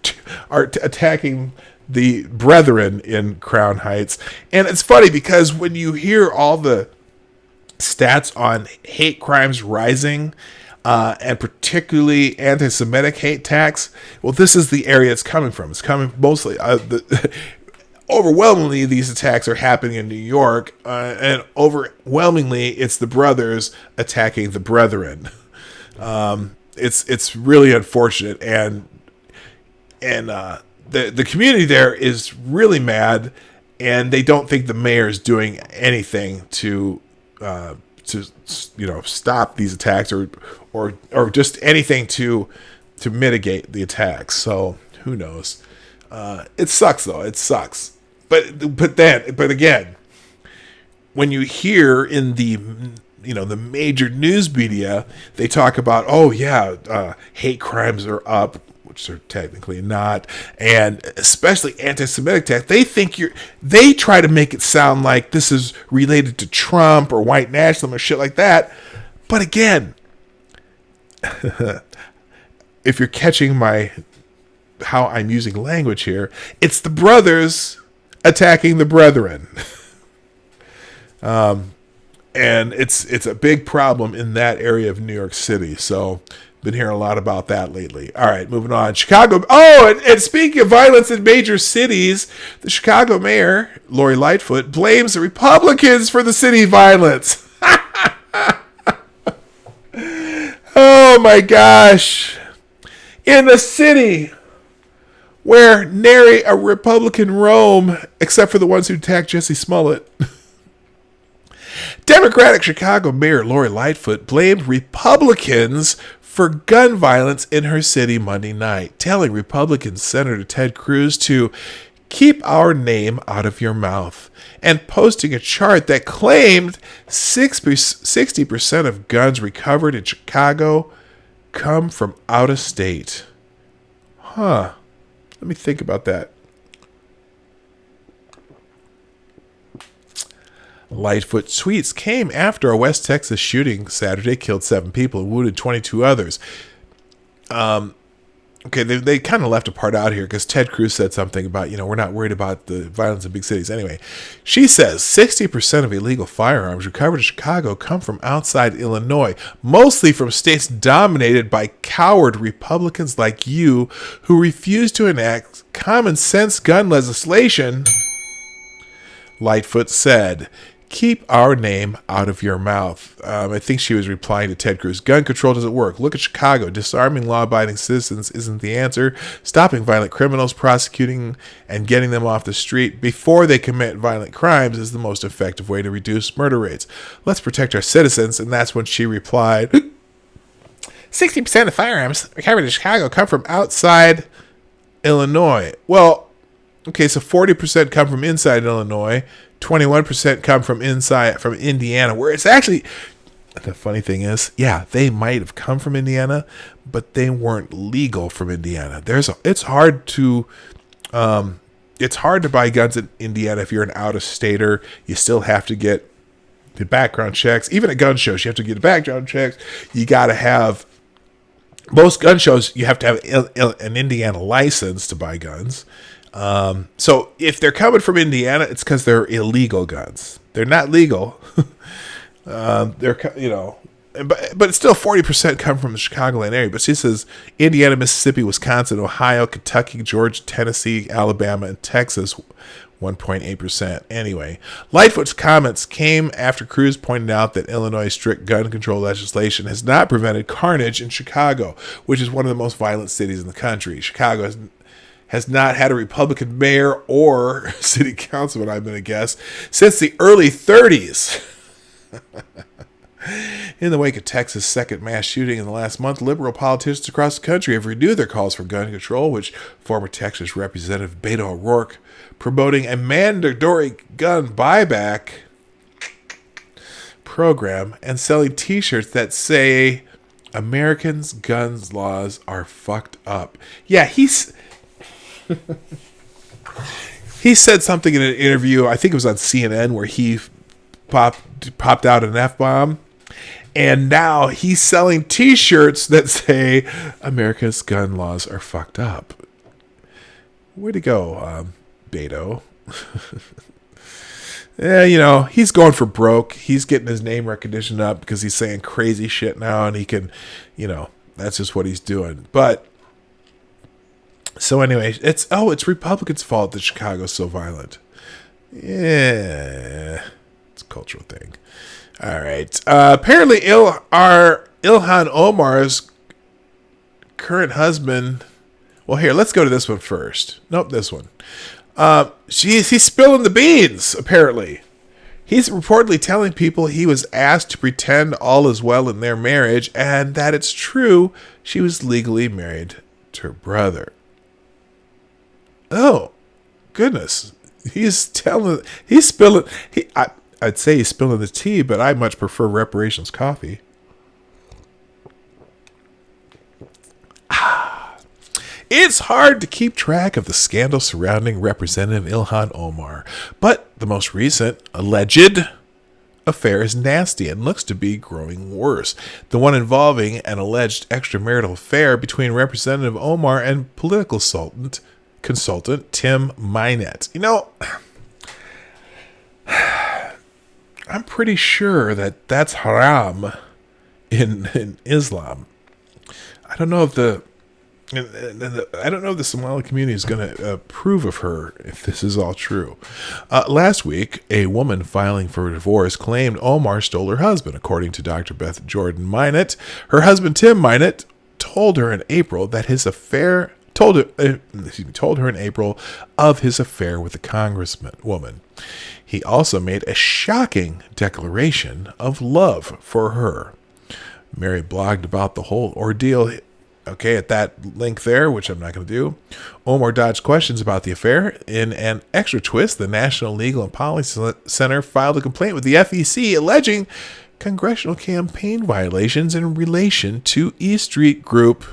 attacking the brethren in Crown Heights. And it's funny because when you hear all the stats on hate crimes rising, and particularly anti-Semitic hate attacks, well, this is the area it's coming from. It's coming mostly, overwhelmingly, these attacks are happening in New York, and overwhelmingly, it's the brothers attacking the brethren. It's really unfortunate, and the community there is really mad, and they don't think the mayor is doing anything to stop these attacks or just anything to mitigate the attacks. So who knows? It sucks though. It sucks. But again, when you hear in the major news media, they talk about, hate crimes are up, which they're technically not, and especially anti-Semitic attacks. They try to make it sound like this is related to Trump or white nationalism or shit like that. But again, if you're catching how I'm using language here, it's the brothers attacking the brethren. And it's a big problem in that area of New York City. So been hearing a lot about that lately. All right, moving on. Chicago. Oh, and speaking of violence in major cities, the Chicago mayor, Lori Lightfoot, blames the Republicans for the city violence. Oh my gosh. In the city where nary a Republican roam, except for the ones who attacked Jesse Smollett. Democratic Chicago Mayor Lori Lightfoot blamed Republicans for gun violence in her city Monday night, telling Republican Senator Ted Cruz to keep our name out of your mouth, and posting a chart that claimed 60% of guns recovered in Chicago come from out of state. Huh. Let me think about that. Lightfoot tweets came after a West Texas shooting Saturday killed 7 people and wounded 22 others. They kind of left a part out here because Ted Cruz said something about, we're not worried about the violence in big cities. Anyway, she says 60% of illegal firearms recovered in Chicago come from outside Illinois, mostly from states dominated by coward Republicans like you who refuse to enact common sense gun legislation. Lightfoot said, keep our name out of your mouth. I think she was replying to Ted Cruz. Gun control doesn't work. Look at Chicago. Disarming law-abiding citizens isn't the answer. Stopping violent criminals, prosecuting, and getting them off the street before they commit violent crimes is the most effective way to reduce murder rates. Let's protect our citizens. And that's when she replied, 60% of firearms recovered in Chicago come from outside Illinois. Well, okay, so 40% come from inside Illinois, 21% come from Indiana, where it's actually, the funny thing is, they might have come from Indiana, but they weren't legal from Indiana. It's hard to buy guns in Indiana if you're an out-of-stater. You still have to get the background checks. Even at gun shows, you have to get the background checks. You got to have most gun shows, you have to have an Indiana license to buy guns. So if they're coming from Indiana, it's because they're illegal guns. They're not legal. But it's still 40% come from the Chicagoland area. But she says Indiana, Mississippi, Wisconsin, Ohio, Kentucky, Georgia, Tennessee, Alabama, and Texas, 1.8%. Anyway, Lightfoot's comments came after Cruz pointed out that Illinois' strict gun control legislation has not prevented carnage in Chicago, which is one of the most violent cities in the country. Chicago has not had a Republican mayor or city councilman, I'm going to guess, since the early 30s. In the wake of Texas' second mass shooting in the last month, liberal politicians across the country have renewed their calls for gun control, which former Texas Representative Beto O'Rourke promoting a mandatory gun buyback program and selling T-shirts that say Americans' guns laws are fucked up. Yeah, he said something in an interview, I think it was on CNN, where he popped out an F-bomb. And now he's selling T-shirts that say America's gun laws are fucked up. Way to go, Beto. Yeah, he's going for broke. He's getting his name recognition up because he's saying crazy shit now, and he can, that's just what he's doing. But so anyway, it's Republicans' fault that Chicago's so violent. Yeah, it's a cultural thing. All right. Apparently, Ilhan Omar's current husband. Well, here, let's go to this one first. Nope, this one. He's spilling the beans. Apparently, he's reportedly telling people he was asked to pretend all is well in their marriage, and that it's true she was legally married to her brother. Oh, goodness! He's spilling. I'd say he's spilling the tea, but I much prefer Reparations coffee. It's hard to keep track of the scandal surrounding Representative Ilhan Omar, but the most recent alleged affair is nasty and looks to be growing worse. The one involving an alleged extramarital affair between Representative Omar and political consultant Tim Minett. I'm pretty sure that's haram in Islam. I don't know if the Somali community is going to approve of her if this is all true. Last week, a woman filing for divorce claimed Omar stole her husband. According to Dr. Beth Jordan Minett, her husband Tim Minett told her in April that his affair told her in April of his affair with the congresswoman. He also made a shocking declaration of love for her. Mary blogged about the whole ordeal. Okay, at that link there, which I'm not going to do. Omar dodged questions about the affair. In an extra twist, the National Legal and Policy Center filed a complaint with the FEC alleging congressional campaign violations in relation to E Street Group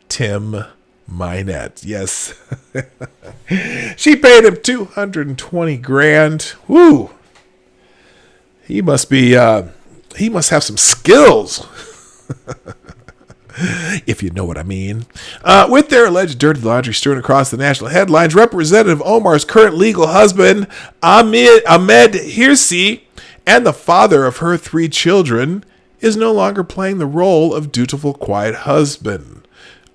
Tim Minett. Yes. She paid him $220,000. Woo. He must have some skills. If you know what I mean. With their alleged dirty laundry strewn across the national headlines, Representative Omar's current legal husband, Ahmed Hirsi, and the father of her 3 children, is no longer playing the role of dutiful, quiet husband.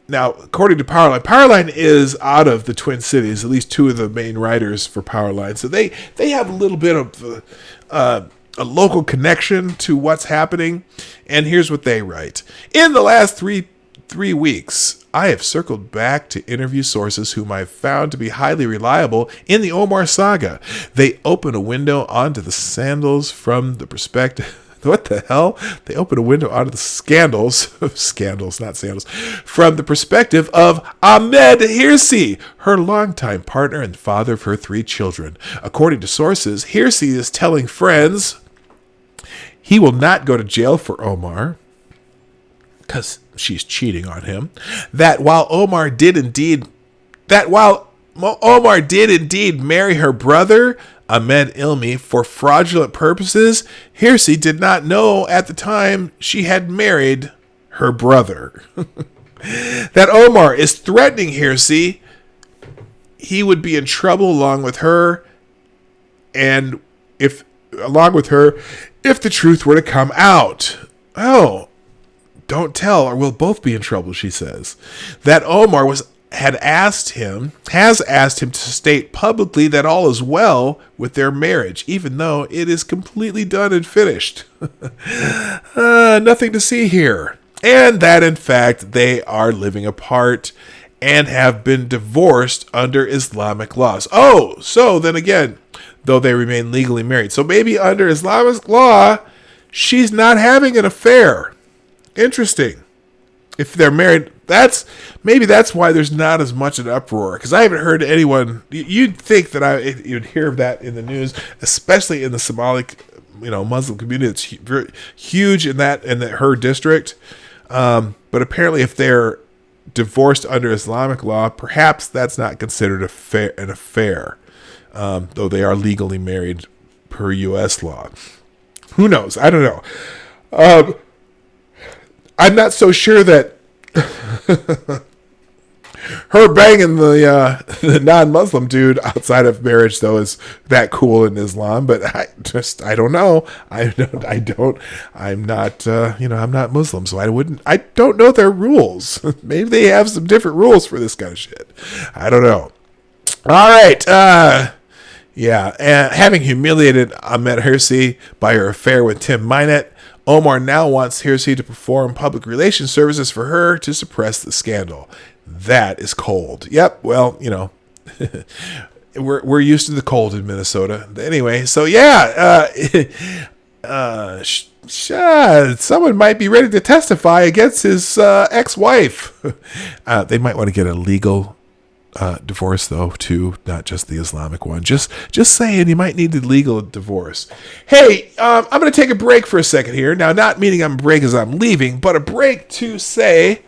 Now, according to Powerline is out of the Twin Cities, at least 2 of the main writers for Powerline. So they have a little bit of a local connection to what's happening. And here's what they write. In the last three weeks, I have circled back to interview sources whom I've found to be highly reliable in the Omar saga. They open a window onto the scandals from the perspective... What the hell? They open a window onto the scandals, not sandals, from the perspective of Ahmed Hirsi, her longtime partner and father of her 3 children. According to sources, Hirsi is telling friends he will not go to jail for Omar because she's cheating on him. That while Omar did indeed marry her brother, Ahmed Ilmi, for fraudulent purposes, Hirsi did not know at the time she had married her brother. That Omar is threatening Hirsi. He would be in trouble along with her, if the truth were to come out. Oh, don't tell or we'll both be in trouble, she says. That Omar has asked him to state publicly that all is well with their marriage, even though it is completely done and finished. Nothing to see here. And that, in fact, they are living apart and have been divorced under Islamic laws. Oh, so then again, though they remain legally married. So maybe under Islamic law, she's not having an affair. Interesting. If they're married, that's why there's not as much an uproar. Because I haven't heard anyone. You'd think that you'd hear of that in the news, especially in the Somali, Muslim community. It's very huge in her district. But apparently, if they're divorced under Islamic law, perhaps that's not considered an affair, though they are legally married per U.S. law. Who knows? I don't know. I'm not so sure that her banging the non-Muslim dude outside of marriage, though, is that cool in Islam. But I don't know. I'm not Muslim, so I don't know their rules. Maybe they have some different rules for this kind of shit. I don't know. All right. And having humiliated Ahmed Hirsi by her affair with Tim Minett, Omar now wants Hirsi to perform public relations services for her to suppress the scandal. That is cold. Yep. Well, we're used to the cold in Minnesota. Anyway, so someone might be ready to testify against his ex-wife. They might want to get a legal divorce, though, too, not just the Islamic one. Just saying, you might need the legal divorce. Hey, I'm going to take a break for a second here. Now, not meaning I'm a break as I'm leaving, but a break to say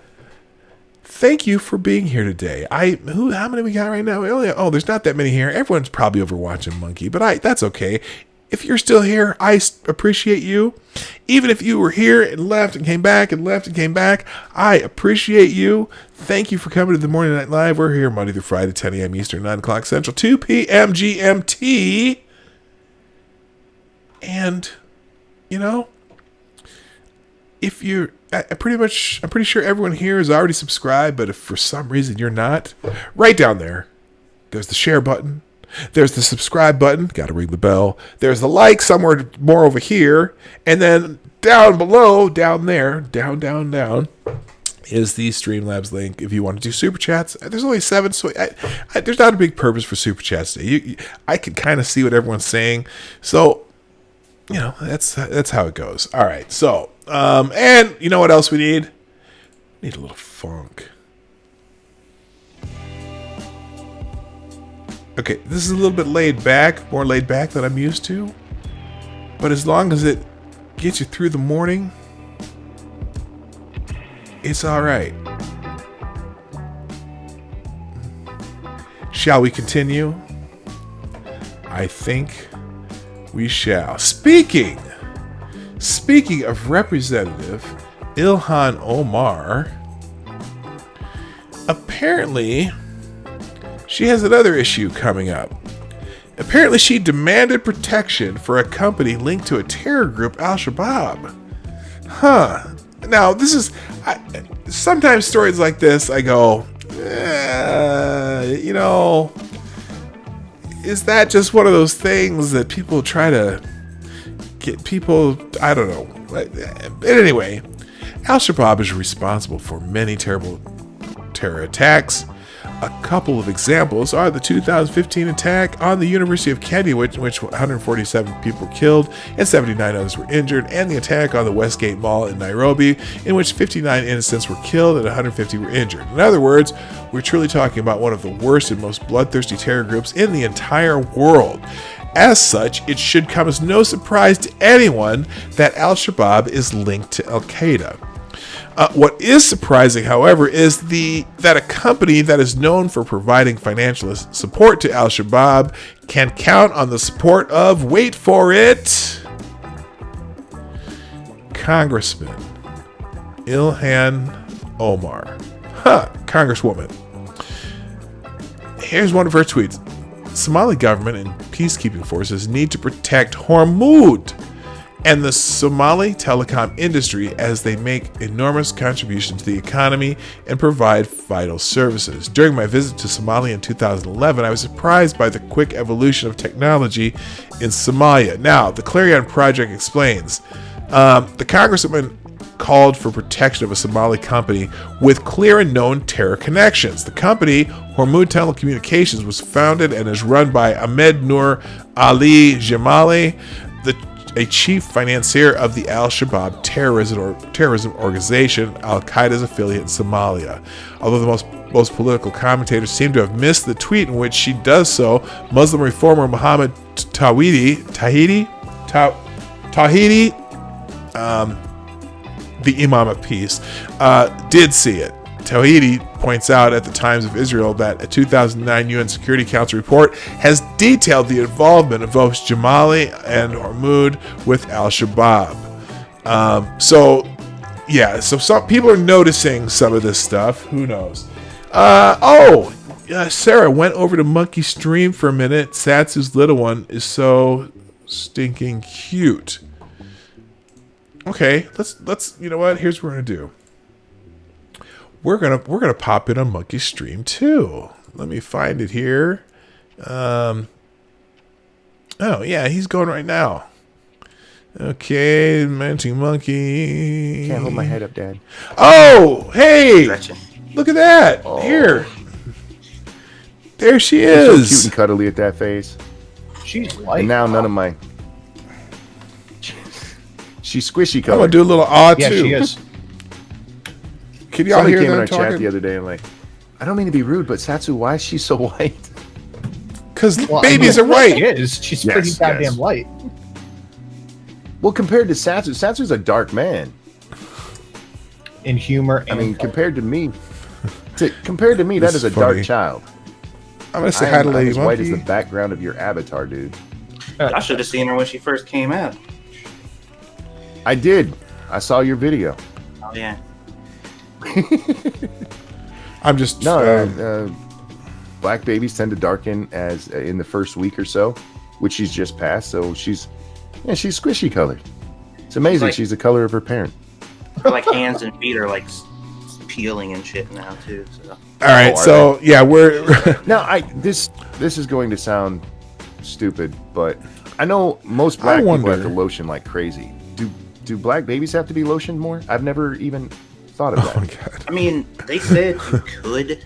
thank you for being here today. How many we got right now? There's not that many here. Everyone's probably over watching Monkey, but that's okay. If you're still here, I appreciate you. Even if you were here and left and came back and left and came back, I appreciate you. Thank you for coming to the Morning Night Live. We're here Monday through Friday, 10 a.m. Eastern, 9 o'clock Central, 2 p.m. GMT. And, if you're, I'm pretty sure everyone here is already subscribed, but if for some reason you're not, right down there's the share button. There's the subscribe button. Got to ring the bell. There's the like somewhere more over here. And then down below, down there, down, is the Streamlabs link if you want to do Super Chats. There's only 7, so there's not a big purpose for Super Chats today. I can kind of see what everyone's saying. So, that's how it goes. All right. So, and you know what else we need? We need a little funk. Okay, this is a little bit more laid back than I'm used to. But as long as it gets you through the morning, it's all right. Shall we continue? I think we shall. Speaking of Representative Ilhan Omar, apparently she has another issue coming up. Apparently, she demanded protection for a company linked to a terror group, Al-Shabaab. Now, this is... sometimes stories like this, I go, is that just one of those things that people try to get people... I don't know. But anyway, Al-Shabaab is responsible for many terrible terror attacks. A couple of examples are the 2015 attack on the University of Kenya, in which 147 people were killed and 79 others were injured, and the attack on the Westgate Mall in Nairobi, in which 59 innocents were killed and 150 were injured. In other words, we're truly talking about one of the worst and most bloodthirsty terror groups in the entire world. As such, it should come as no surprise to anyone that Al-Shabaab is linked to Al-Qaeda. What is surprising, however, is that a company that is known for providing financial support to Al-Shabaab can count on the support of, wait for it, Congressman Ilhan Omar. Congresswoman. Here's one of her tweets. Somali government and peacekeeping forces need to protect Hormuz and the Somali telecom industry as they make enormous contributions to the economy and provide vital services. During my visit to Somalia in 2011, I was surprised by the quick evolution of technology in Somalia. Now, the Clarion Project explains, the congresswoman called for protection of a Somali company with clear and known terror connections. The company, Hormuz Telecommunications, was founded and is run by Ahmed Nur Ali Jamali, a chief financier of the Al-Shabaab terrorism organization, Al-Qaeda's affiliate in Somalia. Although the most political commentators seem to have missed the tweet in which she does so, Muslim reformer Muhammad Tawhidi, the Imam of Peace, did see it. Tawhidi points out at the Times of Israel that a 2009 UN Security Council report has detailed the involvement of both Jamali and Hormuz with Al-Shabaab. So some people are noticing some of this stuff. Who knows? Sarah went over to Monkey Stream for a minute. Satsu's little one is so stinking cute. Okay, let's you know what? Here's what we're gonna do. We're gonna pop in on Monkey Stream too. Let me find it here. Oh yeah, he's going right now. Okay, Manting Monkey. Can't hold my head up, Dad. Oh, hey! Gretchen. Look at that. Oh. Here. There she She's is. so cute and cuddly at that face. She's white. And now none of my. She's squishy I'm gonna colored. do a little awe Yeah, too. she is. Can y'all Somebody hear came in them our chat talking? the other day and like, I don't mean to be rude, but Satsu, why is she so white? Because Well, babies are She white. is. She's Yes, pretty goddamn yes. white. Well, compared to Satsu, Satsu's a dark man. In humor. I And mean, compared to me, that This is a is funny. dark child. I'm gonna say hi to I'm Lady as white as Monkey. the background of your avatar, dude. I should have seen her when she first came out. I did. I saw your video. Oh yeah. I'm just Black babies tend to darken as in the first week or so, which she's just passed. So she's squishy colored. It's amazing. Like- She's the color of her parent. Her like hands and feet are like peeling and shit now too. So all right. are So yeah, we're Now, this is going to sound stupid, but I know most black people wonder- have to lotion like crazy. Do black babies have to be lotioned more? I've never even thought of oh my that. god. I mean, they said you could,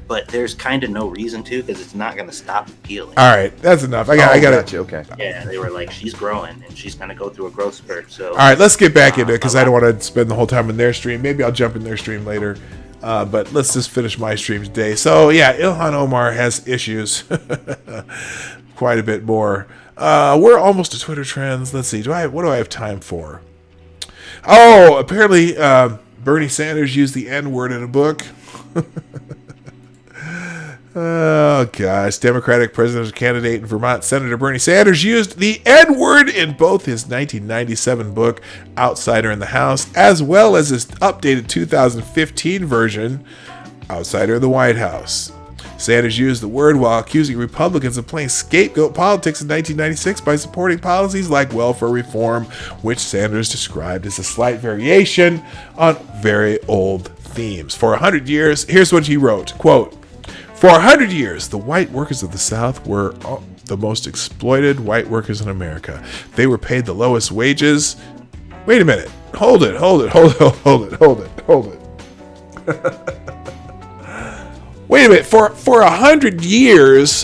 but there's kind of no reason to because it's not going to stop the peeling. All right, that's enough. I got it. Gotcha, okay. Yeah, they were like, she's growing and she's going to go through a growth spurt. So All right, let's get back into it because I don't want to spend the whole time in their stream. Maybe I'll jump in their stream later. But let's just finish my stream today. So yeah, Ilhan Omar has issues, quite a bit more. We're almost to Twitter trends. Let's see. What do I have time for? Oh, apparently Bernie Sanders used the N-word in a book. Oh gosh, Democratic presidential candidate and Vermont Senator Bernie Sanders used the N-word in both his 1997 book Outsider in the House as well as his updated 2015 version Outsider in the White House. Sanders used the word while accusing Republicans of playing scapegoat politics in 1996 by supporting policies like welfare reform, which Sanders described as a slight variation on very old themes. For 100 years, here's what he wrote, quote, "For 100 years, the white workers of the South were the most exploited white workers in America. They were paid the lowest wages." Wait a minute. Hold it. Wait a minute. For 100 years,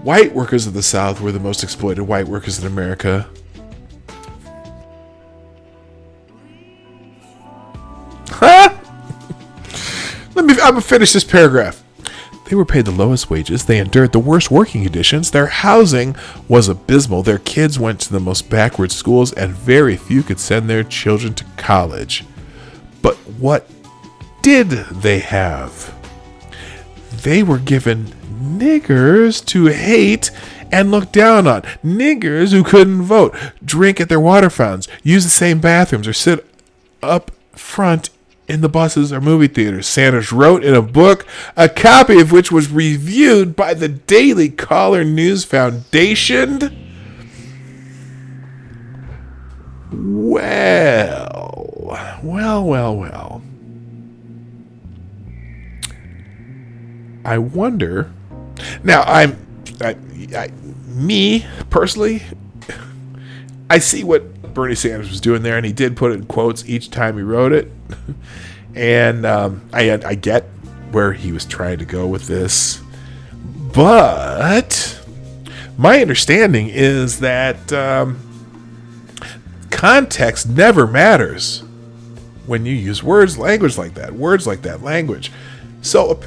white workers of the South were the most exploited white workers in America. Huh? I'm gonna finish this paragraph. They were paid the lowest wages. They endured the worst working conditions. Their housing was abysmal. Their kids went to the most backward schools, and very few could send their children to college. But what did they have? They were given niggers to hate and look down on. Niggers who couldn't vote, drink at their water fountains, use the same bathrooms, or sit up front in the buses or movie theaters. Sanders wrote in a book, a copy of which was reviewed by the Daily Caller News Foundation. Well. I wonder. Now, me personally, I see what Bernie Sanders was doing there, and he did put it in quotes each time he wrote it. And I get where he was trying to go with this. But my understanding is that context never matters when you use language like that, language. So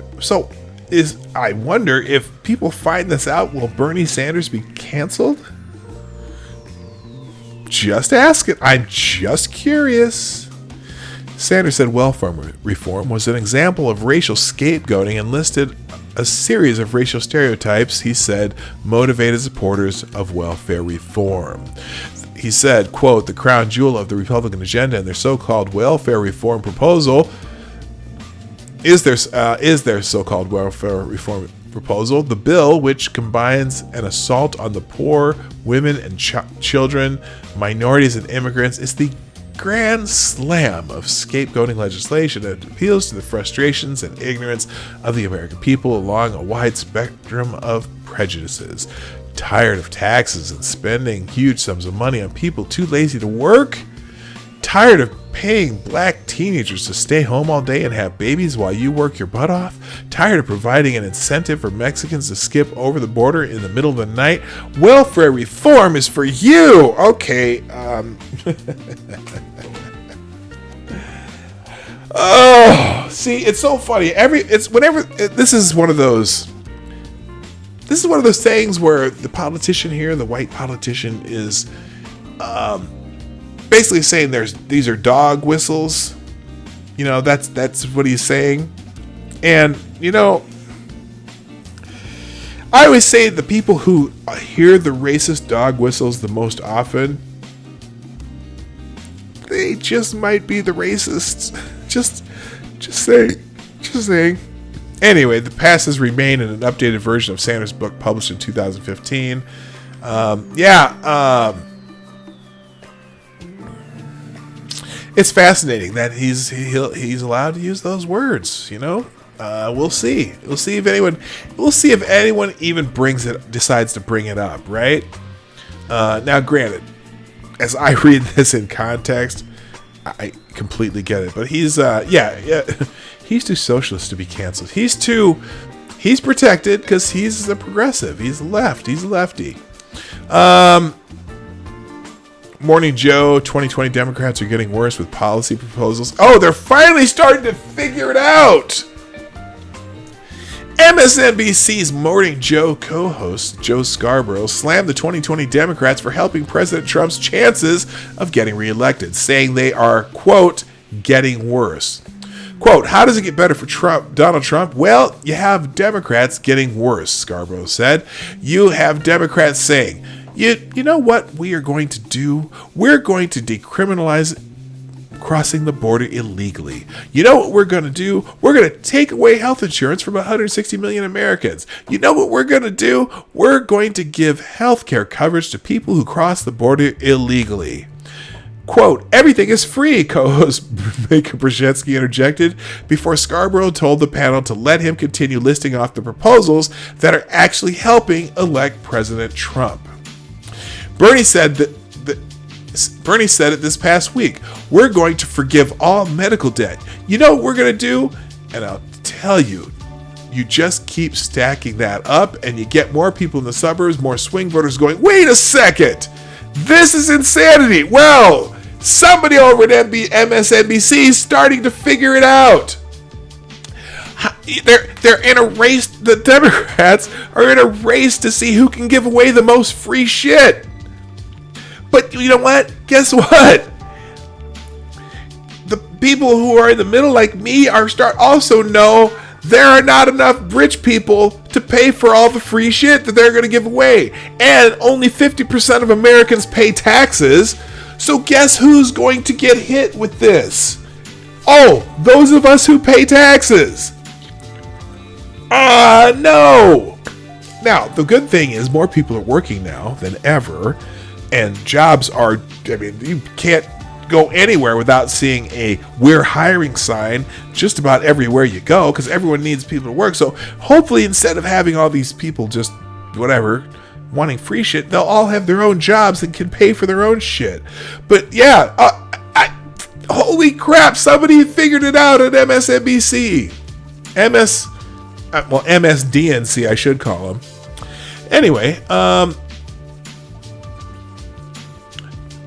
I wonder if people find this out, will Bernie Sanders be canceled? Just ask it. I'm just curious. Sanders said welfare reform was an example of racial scapegoating and listed a series of racial stereotypes he said motivated supporters of welfare reform. He said, quote, the crown jewel of the Republican agenda and their so-called welfare reform proposal is their so-called welfare reform proposal. The bill, which combines an assault on the poor, women and children, minorities and immigrants, is the grand slam of scapegoating legislation that appeals to the frustrations and ignorance of the American people along a wide spectrum of prejudices. Tired of taxes and spending huge sums of money on people too lazy to work? Tired of paying black teenagers to stay home all day and have babies while you work your butt off? Tired of providing an incentive for Mexicans to skip over the border in the middle of the night? Welfare reform is for you! Okay, Oh, see, it's so funny. This is one of those things where the politician here, the white politician, is basically saying these are dog whistles. You know, that's what he's saying. And, you know, I always say the people who hear the racist dog whistles the most often, they just might be the racists. Just saying. Anyway, the passes remain in an updated version of Sanders' book published in 2015. It's fascinating that he's allowed to use those words. You know, we'll see. We'll see if anyone even decides to bring it up. Right now, granted, as I read this in context, I completely get it. But he's he's too socialist to be canceled. He's protected because he's a progressive. He's left. He's a lefty. Morning Joe, 2020 Democrats are getting worse with policy proposals. Oh, they're finally starting to figure it out. MSNBC's Morning Joe co-host Joe Scarborough slammed the 2020 Democrats for helping President Trump's chances of getting reelected, saying they are, quote, getting worse. Quote, how does it get better for Donald Trump? Well, you have Democrats getting worse, Scarborough said. You have Democrats saying, you know what we are going to do? We're going to decriminalize crossing the border illegally. You know what we're going to do? We're going to take away health insurance from 160 million Americans. You know what we're going to do? We're going to give health care coverage to people who cross the border illegally. Quote, everything is free, co-host Baker Brzezinski interjected before Scarborough told the panel to let him continue listing off the proposals that are actually helping elect President Trump. Bernie said it this past week. We're going to forgive all medical debt. You know what we're going to do? And I'll tell you, you just keep stacking that up and you get more people in the suburbs, more swing voters going, wait a second, this is insanity. Well, somebody over at MSNBC is starting to figure it out. They're in a race. The Democrats are in a race to see who can give away the most free shit. But you know what? Guess what? The people who are in the middle, like me, also know there are not enough rich people to pay for all the free shit that they're going to give away. And only 50% of Americans pay taxes. So guess who's going to get hit with this? Oh, those of us who pay taxes. No. Now, the good thing is more people are working now than ever, and jobs are, I mean, you can't go anywhere without seeing a "we're hiring" sign just about everywhere you go, because everyone needs people to work. So hopefully, instead of having all these people just whatever wanting free shit, they'll all have their own jobs and can pay for their own shit. But yeah, holy crap, somebody figured it out at MSNBC. MSDNC, I should call them. Anyway,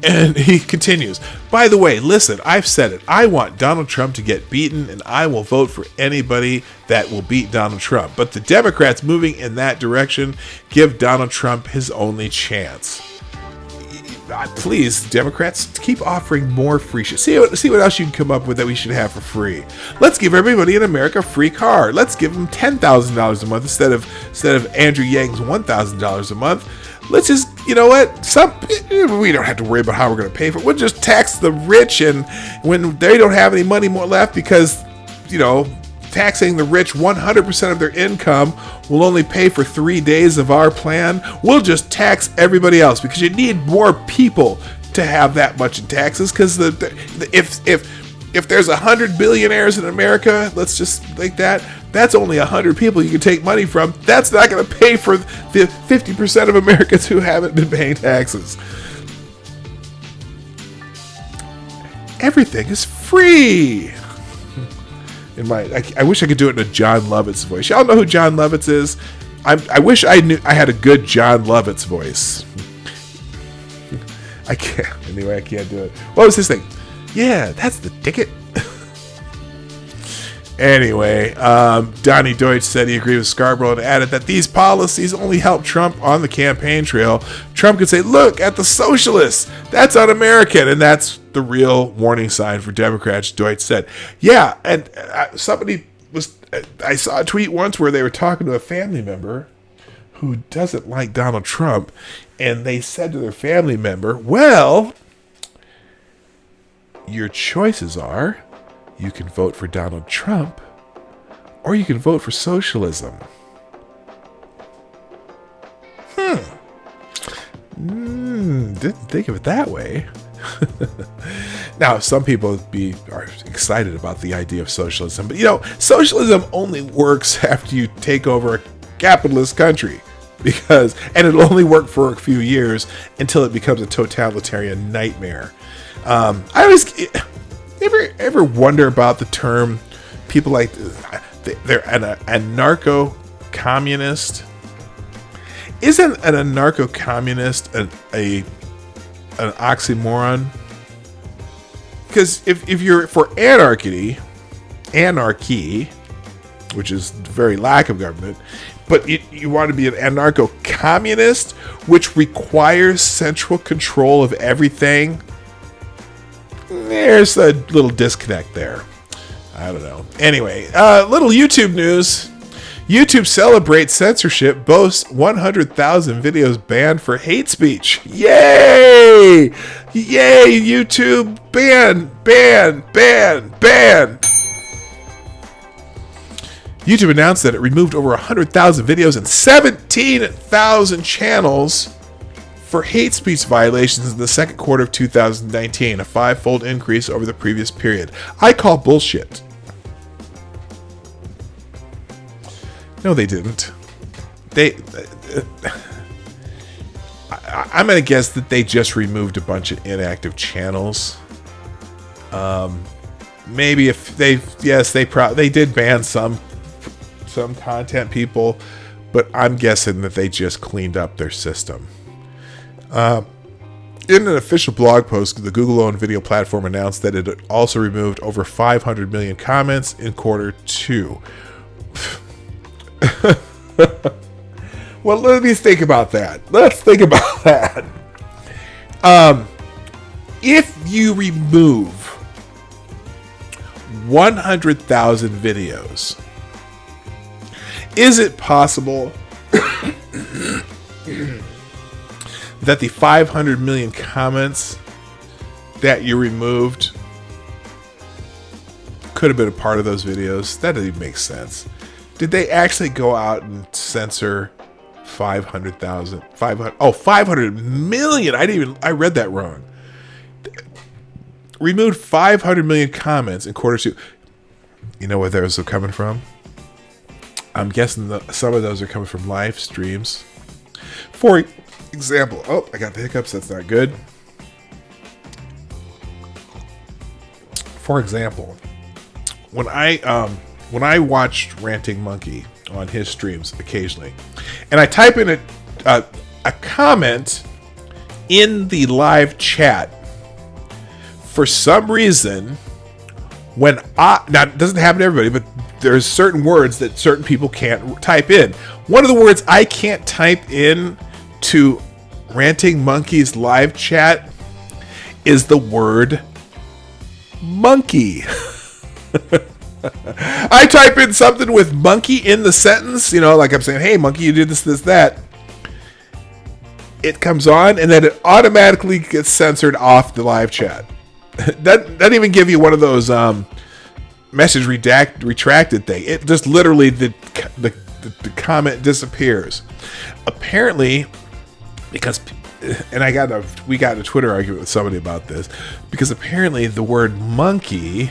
and he continues, by the way, listen, I've said it. I want Donald Trump to get beaten, and I will vote for anybody that will beat Donald Trump. But the Democrats moving in that direction give Donald Trump his only chance. Please, Democrats, keep offering more free shit. See what else you can come up with that we should have for free. Let's give everybody in America a free car. Let's give them $10,000 a month instead of Andrew Yang's $1,000 a month. Let's just, you know what? We don't have to worry about how we're going to pay for it. We'll just tax the rich, and when they don't have any money more left, because, you know, taxing the rich 100% of their income will only pay for 3 days of our plan. We'll just tax everybody else, because you need more people to have that much in taxes. Because if there's 100 billionaires in America, let's just like that. That's only 100 people you can take money from. That's not going to pay for the 50% of Americans who haven't been paying taxes. Everything is free. I wish I could do it in a John Lovitz voice. Y'all know who John Lovitz is? I wish I had a good John Lovitz voice. I can't. Anyway, I can't do it. What was his thing? Yeah, that's the ticket. Anyway, Donnie Deutsch said he agreed with Scarborough and added that these policies only help Trump on the campaign trail. Trump could say, look at the socialists. That's un-American. And that's the real warning sign for Democrats, Deutsch said. Yeah, and I saw a tweet once where they were talking to a family member who doesn't like Donald Trump. And they said to their family member, well, your choices are, you can vote for Donald Trump, or you can vote for socialism. Didn't think of it that way. Now, some people are excited about the idea of socialism, but you know, socialism only works after you take over a capitalist country, and it'll only work for a few years until it becomes a totalitarian nightmare. I always ever wonder about the term people like they're an anarcho-communist. Isn't an anarcho-communist an oxymoron? Because if you're for anarchy, which is the very lack of government, but you want to be an anarcho-communist, which requires central control of everything, there's a little disconnect there. I don't know. Anyway, little YouTube news. YouTube celebrates censorship, boasts 100,000 videos banned for hate speech. Yay! Yay, YouTube! Ban! YouTube announced that it removed over 100,000 videos and 17,000 channels for hate speech violations in the second quarter of 2019, a 5-fold increase over the previous period. I call bullshit. No, they didn't. I'm going to guess that they just removed a bunch of inactive channels. Maybe if they did ban some content people, but I'm guessing that they just cleaned up their system. In an official blog post, the Google-owned video platform announced that it also removed over 500 million comments in quarter 2. Well, let me think about that. Let's think about that. If you remove 100,000 videos, is it possible that the 500 million comments that you removed could have been a part of those videos. That doesn't even make sense. Did they actually go out and censor 500,000? 500 million. I read that wrong. Removed 500 million comments in quarter two. You know where those are coming from? I'm guessing some of those are coming from live streams. For example, I got the hiccups. That's not good. For example, when I watched Ranting Monkey on his streams occasionally, and I type in a comment in the live chat, for some reason, now it doesn't happen to everybody, but there's certain words that certain people can't type in. One of the words I can't type in to Ranting Monkey's live chat is the word monkey. I type in something with monkey in the sentence, like I'm saying, hey, monkey, you did this, that. It comes on, and then it automatically gets censored off the live chat. That doesn't even give you one of those message retracted thing. It just literally, the comment disappears. Apparently, because, and we got in a Twitter argument with somebody about this, because apparently the word monkey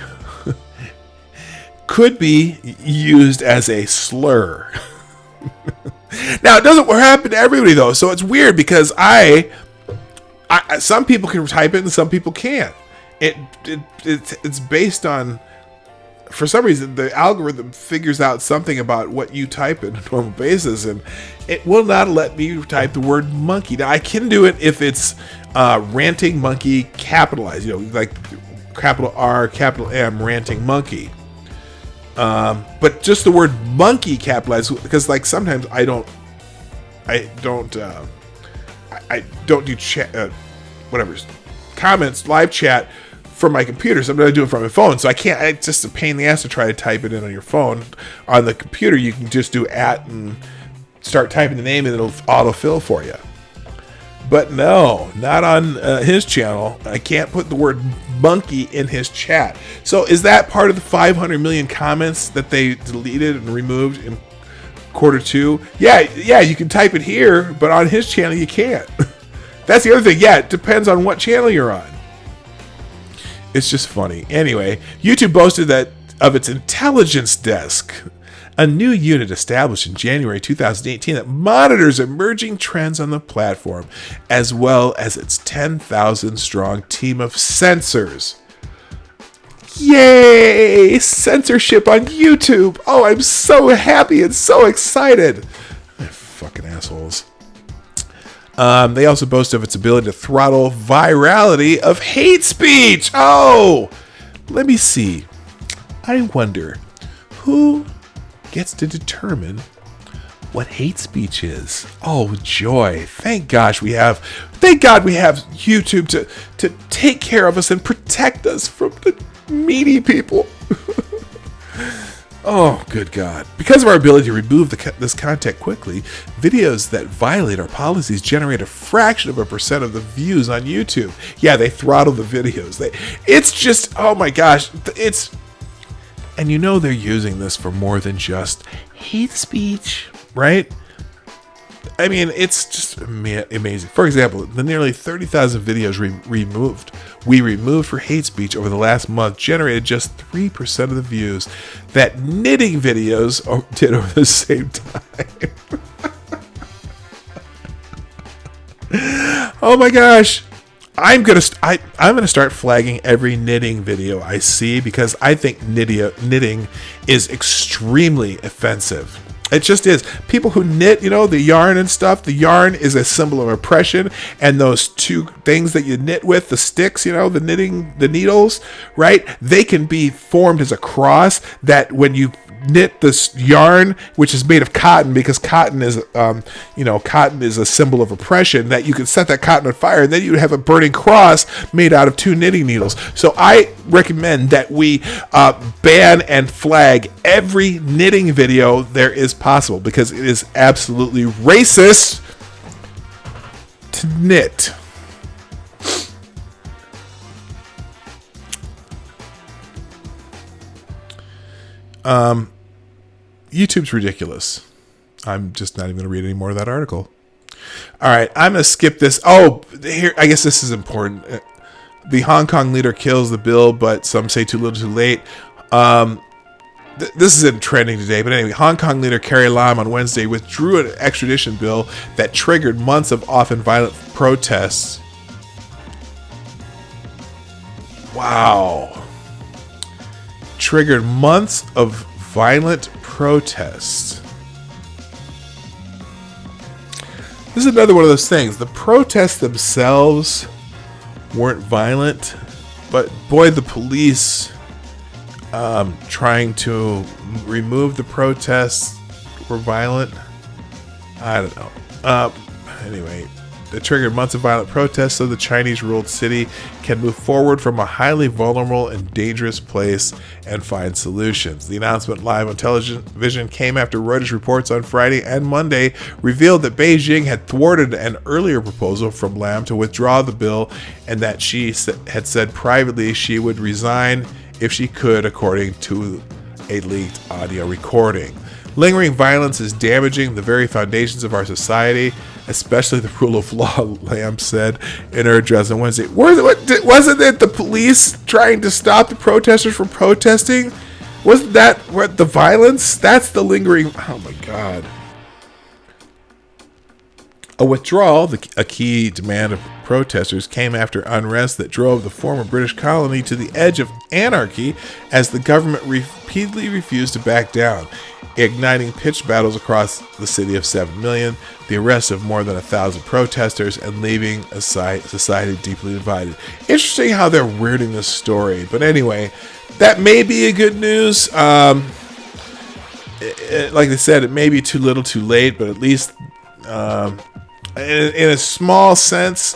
could be used as a slur. Now, it doesn't happen to everybody, though, so it's weird because some people can type it and some people can't. It's based on, for some reason, the algorithm figures out something about what you type in on a normal basis, and it will not let me type the word monkey. Now, I can do it if it's Ranting Monkey capitalized, like capital R, capital M, Ranting Monkey. But just the word monkey capitalized, because like sometimes I don't do chat, comments, live chat from my computer. Sometimes I do it from my phone, so I can't. It's just a pain in the ass to try to type it in on your phone. On the computer, you can just do @ and start typing the name, and it'll autofill for you. But no, not on his channel. I can't put the word monkey in his chat. So is that part of the 500 million comments that they deleted and removed in quarter two? Yeah, you can type it here, but on his channel you can't. That's the other thing. Yeah, it depends on what channel you're on. It's just funny. Anyway, YouTube boasted of its intelligence desk, a new unit established in January 2018 that monitors emerging trends on the platform, as well as its 10,000-strong team of censors. Yay! Censorship on YouTube! Oh, I'm so happy and so excited! Fucking assholes. They also boast of its ability to throttle virality of hate speech. Oh, let me see. I wonder who gets to determine what hate speech is. Oh, joy. Thank God we have YouTube to take care of us and protect us from the meaty people. Oh, good God. Because of our ability to remove this content quickly, videos that violate our policies generate a fraction of a % of the views on YouTube. Yeah, they throttle the videos. It's just, oh my gosh. And they're using this for more than just hate speech, right? I mean, it's just amazing. For example, the nearly 30,000 videos we removed for hate speech over the last month generated just 3% of the views that knitting videos did over the same time. Oh my gosh. I'm gonna start flagging every knitting video I see, because I think knitting is extremely offensive. It just is. People who knit, the yarn and stuff, the yarn is a symbol of oppression, and those two things that you knit with, the sticks, the needles, right? They can be formed as a cross, that when you knit this yarn, which is made of cotton, because cotton is a symbol of oppression, that you can set that cotton on fire, and then you have a burning cross made out of two knitting needles. So I recommend that we ban and flag every knitting video there is possible, because it is absolutely racist to knit. YouTube's ridiculous. I'm just not even going to read any more of that article. All right, I'm going to skip this. Oh, here, I guess this is important. The Hong Kong leader kills the bill, but some say too little too late. This isn't trending today, but anyway, Hong Kong leader Carrie Lam on Wednesday withdrew an extradition bill that triggered months of often violent protests. Wow. Triggered months of violent protests. This is another one of those things. The protests themselves weren't violent, but boy, the police trying to remove the protests were violent. I don't know. Anyway, it triggered months of violent protests so the Chinese-ruled city can move forward from a highly vulnerable and dangerous place and find solutions. The announcement live on television came after Reuters reports on Friday and Monday revealed that Beijing had thwarted an earlier proposal from Lam to withdraw the bill and that she had said privately she would resign if she could, according to a leaked audio recording. Lingering violence is damaging the very foundations of our society, especially the rule of law, Lam said in her address on Wednesday. Wasn't it the police trying to stop the protesters from protesting? Wasn't that what the violence? That's the lingering. Oh my God. A withdrawal, a key demand of protesters, came after unrest that drove the former British colony to the edge of anarchy as the government repeatedly refused to back down, igniting pitched battles across the city of 7 million, the arrest of more than 1,000 protesters, and leaving a society deeply divided. Interesting how they're wording this story. But anyway, that may be a good news. Like I said, it may be too little too late, but at least in a small sense,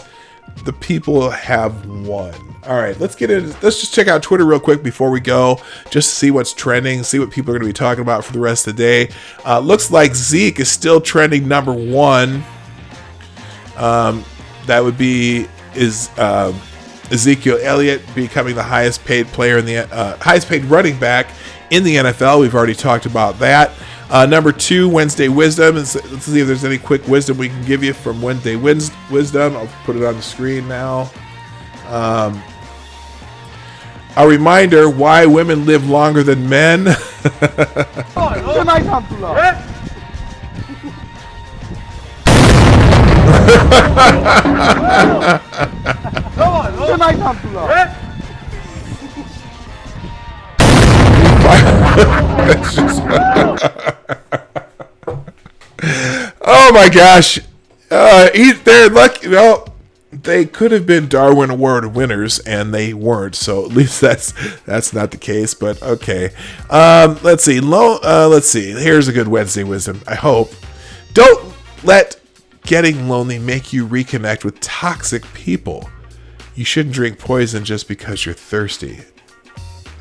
the people have won. All right, let's just check out Twitter real quick before we go, just to see what's trending, see what people are going to be talking about for the rest of the day. Looks like Zeke is still trending number one. That would be Ezekiel Elliott becoming the highest paid player in the highest paid running back in the NFL. We've already talked about that. Number two, Wednesday Wisdom. Let's see if there's any quick wisdom we can give you from Wednesday Wisdom. I'll put it on the screen now. A reminder why women live longer than men. Oh my gosh. They're lucky. Well, they could have been Darwin Award winners and they weren't, so at least that's not the case, but okay. Let's see. Here's a good Wednesday wisdom, I hope. Don't let getting lonely make you reconnect with toxic people. You shouldn't drink poison just because you're thirsty.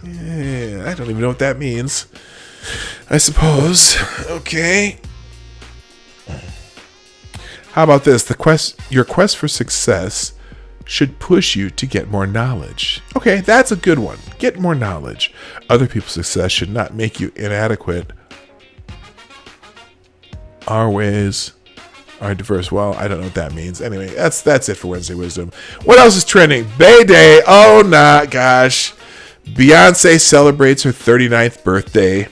Yeah, I don't even know what that means. I suppose. Okay. How about this? Your quest for success should push you to get more knowledge. Okay, that's a good one. Get more knowledge. Other people's success should not make you inadequate. Our ways are diverse. Well, I don't know what that means. Anyway, that's it for Wednesday Wisdom. What else is trending? Bay Day. Oh, nah, gosh. Beyonce celebrates her 39th birthday.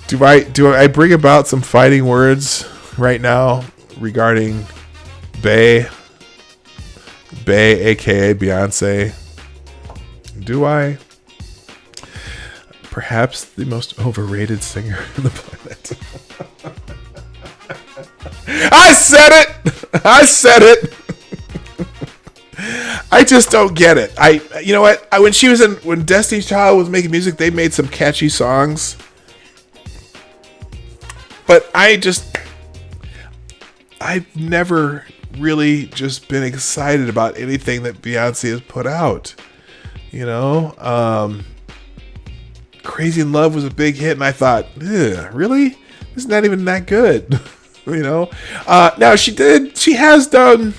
Do I bring about some fighting words right now regarding Bay, aka Beyonce? Do I? Perhaps the most overrated singer on the planet. I said it. I just don't get it. You know what? When Destiny's Child was making music, they made some catchy songs. But I've never really just been excited about anything that Beyonce has put out. You know? Crazy in Love was a big hit, and I thought, really? It's not even that good. You know? Now she has done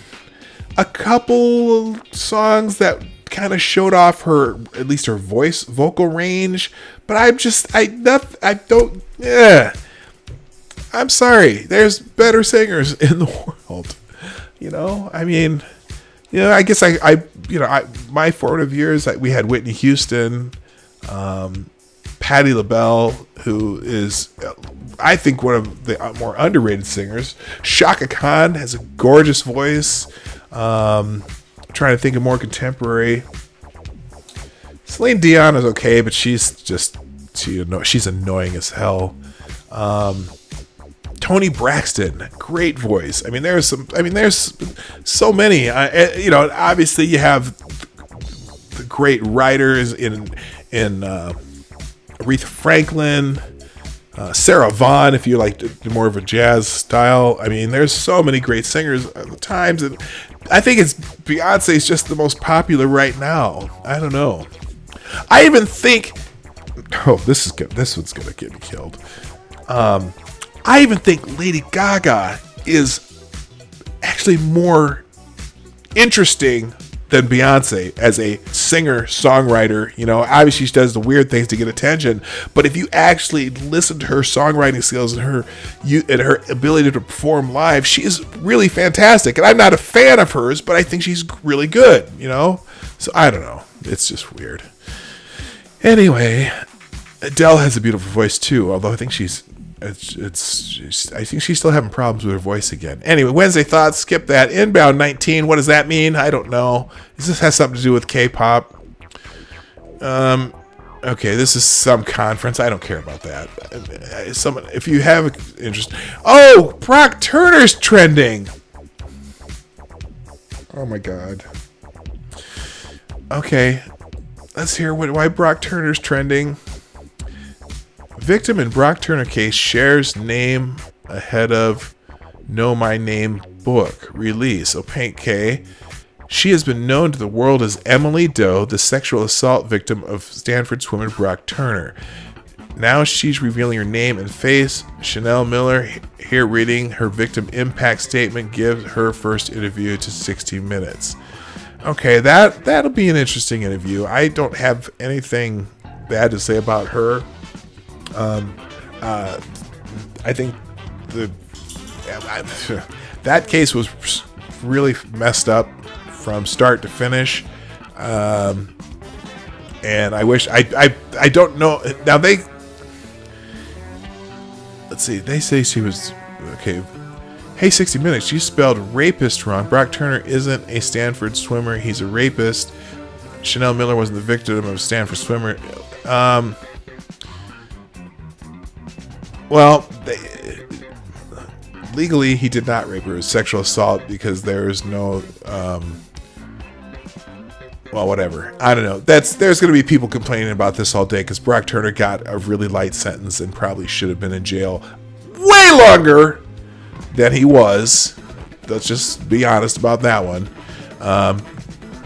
a couple songs that kind of showed off her, at least her vocal range. But I'm sorry. There's better singers in the world. I mean, I guess my formative years, we had Whitney Houston, Patti LaBelle, who is, I think, one of the more underrated singers. Shaka Khan has a gorgeous voice. Trying to think of more contemporary. Celine Dion is okay, but she's annoying as hell. Toni Braxton, great voice. I mean, there's so many. Obviously you have the great writers in Aretha Franklin, Sarah Vaughan, if you like more of a jazz style. I mean, there's so many great singers at the times, and I think Beyonce is just the most popular right now. I don't know. I even think, this one's gonna get me killed. I even think Lady Gaga is actually more interesting than Beyonce as a singer-songwriter. Obviously she does the weird things to get attention, but if you actually listen to her songwriting skills and her ability to perform live, she is really fantastic. And I'm not a fan of hers, but I think she's really good, So I don't know. It's just weird. Anyway, Adele has a beautiful voice too, although I think I think she's still having problems with her voice again. Anyway, Wednesday thoughts, skip that. Inbound 19, what does that mean? I don't know. This has something to do with K-pop. Okay, this is some conference. I don't care about that. If you have interest. Oh, Brock Turner's trending. Oh my God. Okay, let's hear why Brock Turner's trending. Victim in Brock Turner case shares name ahead of Know My Name book release. Okay. She has been known to the world as Emily Doe, the sexual assault victim of Stanford swimmer Brock Turner. Now she's revealing her name and face. Chanel Miller, here reading her victim impact statement, gives her first interview to 60 Minutes. Okay, that'll be an interesting interview. I don't have anything bad to say about her. I think that case was really messed up from start to finish. And I wish I don't know. Now let's see. They say she was okay. Hey, 60 Minutes. You spelled rapist wrong. Brock Turner isn't a Stanford swimmer. He's a rapist. Chanel Miller wasn't the victim of a Stanford swimmer. Well, legally, he did not rape her. It was sexual assault because there is no, well, whatever. I don't know. There's going to be people complaining about this all day because Brock Turner got a really light sentence and probably should have been in jail way longer than he was. Let's just be honest about that one.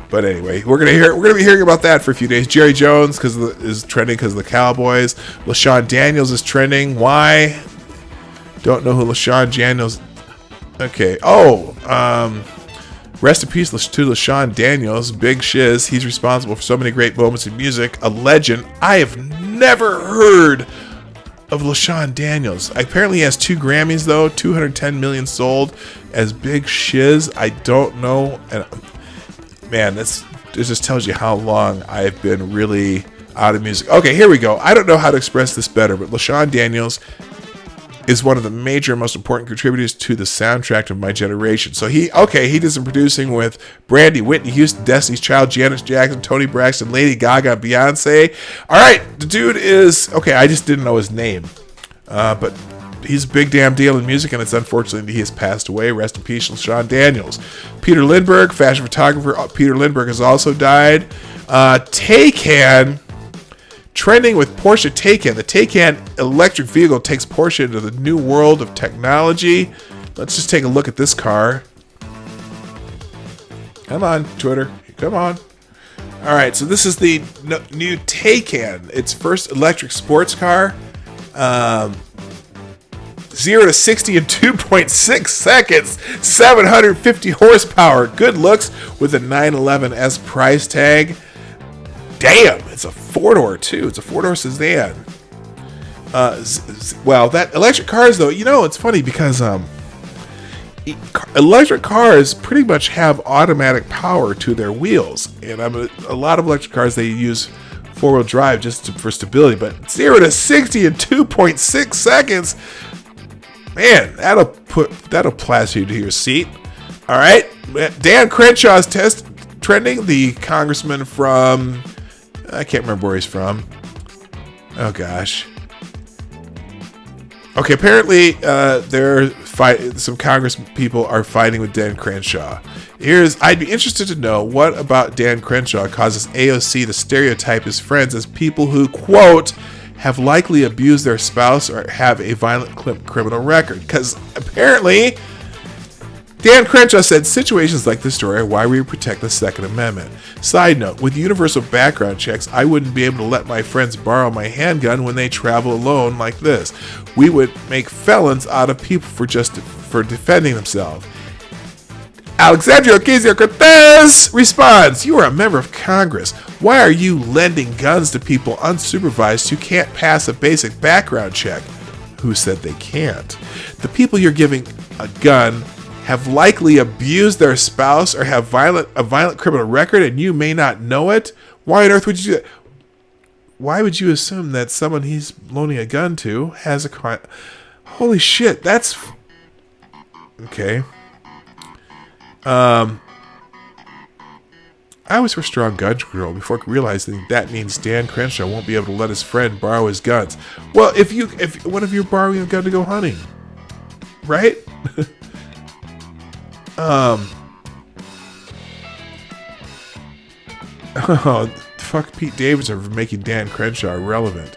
But anyway, we're gonna be hearing about that for a few days. Jerry Jones is trending because of the Cowboys. LaShawn Daniels is trending. Why? Don't know who LaShawn Daniels. Okay. Rest in peace to LaShawn Daniels. Big shiz. He's responsible for so many great moments in music. A legend. I have never heard of LaShawn Daniels. Apparently he has 2 Grammys though. 210 million sold as Big Shiz. I don't know. And man, it just tells you how long I've been really out of music. Okay, here we go. I don't know how to express this better, but LaShawn Daniels is one of the major, most important contributors to the soundtrack of my generation. So he did some producing with Brandy, Whitney Houston, Destiny's Child, Janet Jackson, Toni Braxton, Lady Gaga, Beyonce. All right, the dude is, okay, I just didn't know his name. But he's a big damn deal in music, and it's unfortunate he has passed away. Rest in peace, LaShawn Daniels. Peter Lindbergh, fashion photographer. Peter Lindbergh has also died. Taycan, trending with Porsche Taycan. The Taycan electric vehicle takes Porsche into the new world of technology. Let's just take a look at this car. Come on, Twitter. Come on. All right, so this is the new Taycan. It's first electric sports car. 0 to 60 in 2.6 seconds. 750 horsepower. Good looks with a 911S price tag. Damn, it's a 4-door too. It's a 4-door sedan. Well, that electric cars though, it's funny because electric cars pretty much have automatic power to their wheels, and a lot of electric cars, they use 4-wheel drive just for stability. But 0 to 60 in 2.6 seconds, man, that'll plaster you to your seat. All right, Dan Crenshaw's trending. The congressman from, I can't remember where he's from. Oh gosh. Okay, apparently some Congress people are fighting with Dan Crenshaw. I'd be interested to know what about Dan Crenshaw causes AOC to stereotype his friends as people who, quote, have likely abused their spouse or have a violent criminal record. Because apparently, Dan Crenshaw said situations like this story are why we protect the Second Amendment. Side note, with universal background checks, I wouldn't be able to let my friends borrow my handgun when they travel alone like this. We would make felons out of people for defending themselves. Alexandria Ocasio-Cortez responds, you are a member of Congress. Why are you lending guns to people unsupervised who can't pass a basic background check? Who said they can't? The people you're giving a gun have likely abused their spouse or have a violent criminal record, and you may not know it. Why on earth would you do that? Why would you assume that someone he's loaning a gun to has a crime? Holy shit, that's okay. I was for strong gun control before realizing that means Dan Crenshaw won't be able to let his friend borrow his guns. Well, what if you're borrowing a gun to go hunting, right? Oh, fuck Pete Davidson for making Dan Crenshaw irrelevant.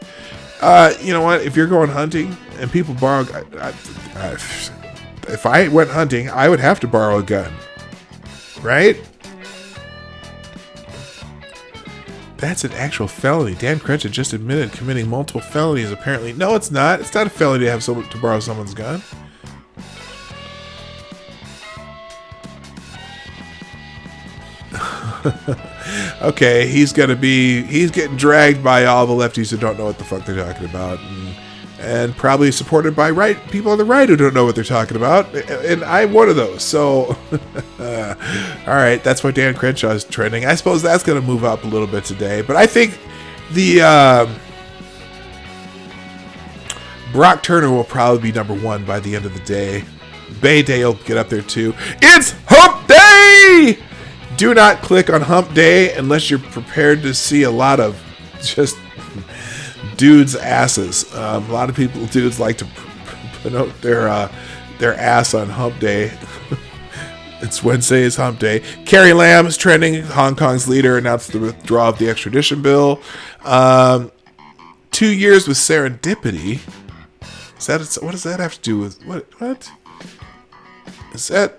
You know what? If you're going hunting and people borrow, if I went hunting, I would have to borrow a gun, right? That's an actual felony. Dan Crenshaw just admitted committing multiple felonies. Apparently, no, it's not. It's not a felony to have to borrow someone's gun. Okay, he's getting dragged by all the lefties who don't know what the fuck they're talking about, and probably supported by people on the right who don't know what they're talking about, and I'm one of those. So, all right, that's why Dan Crenshaw is trending. I suppose that's going to move up a little bit today, but I think the Brock Turner will probably be number one by the end of the day. Bay Day will get up there too. It's Hump Day! Do not click on Hump Day unless you're prepared to see a lot of just dudes' asses. A lot of dudes like to put out their ass on Hump Day. It's Wednesday is Hump Day. Carrie Lam is trending. Hong Kong's leader announced the withdrawal of the extradition bill. 2 years with serendipity. What does that have to do with what? Is that?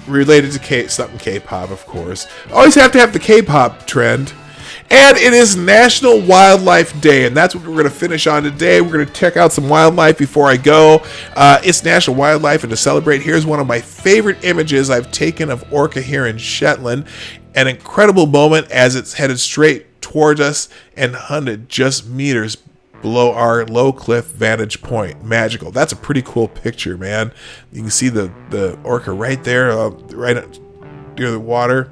Related to something K-pop, of course. Always have to have the K-pop trend. And it is National Wildlife Day, and that's what we're going to finish on today. We're going to check out some wildlife before I go. It's National Wildlife, and to celebrate, here's one of my favorite images I've taken of orca here in Shetland. An incredible moment as it's headed straight towards us and hunted just meters below our low cliff vantage point. Magical. That's a pretty cool picture, man. You can see the orca right there, right near the water.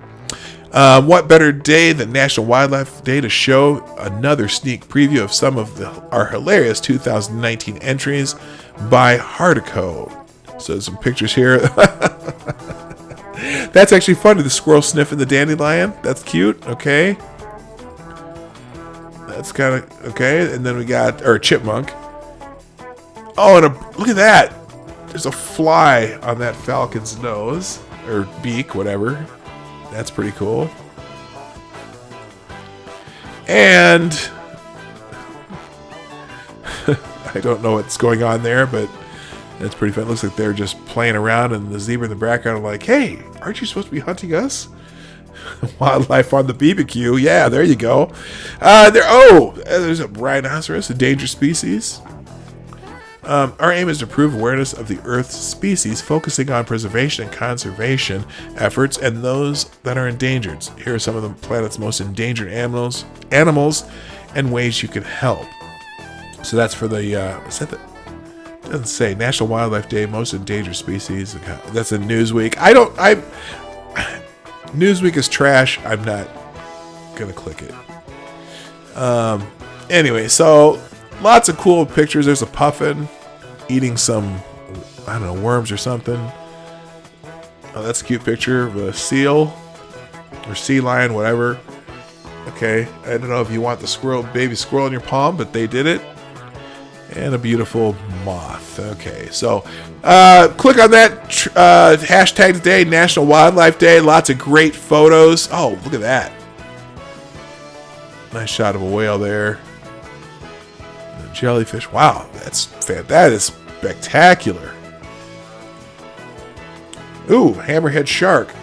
What better day than National Wildlife Day to show another sneak preview of some of our hilarious 2019 entries by Hardico. So some pictures here. That's actually funny. The squirrel sniffing the dandelion. That's cute. Okay. That's kind of okay. And then we got chipmunk. Oh, and look at that. There's a fly on that falcon's nose or beak, whatever. That's pretty cool. And I don't know what's going on there, but it's pretty fun. It looks like they're just playing around, and the zebra in the background are like, "Hey, aren't you supposed to be hunting us?" Wildlife on the BBQ. Yeah, there you go. There's a rhinoceros, a dangerous species. Our aim is to improve awareness of the Earth's species, focusing on preservation and conservation efforts and those that are endangered. Here are some of the planet's most endangered animals, and ways you can help. So that's for the doesn't say National Wildlife Day, most endangered species. That's in Newsweek. Newsweek is trash. I'm not gonna click it. Anyway, so lots of cool pictures. There's a puffin eating some, I don't know, worms or something. Oh, that's a cute picture of a seal or sea lion, whatever. Okay, I don't know if you want the baby squirrel in your palm, but they did it. And a beautiful moth. Okay, so click on that hashtag today, National Wildlife Day. Lots of great photos. Oh, look at that. Nice shot of a whale there. A jellyfish. Wow, that is spectacular. Ooh, hammerhead shark.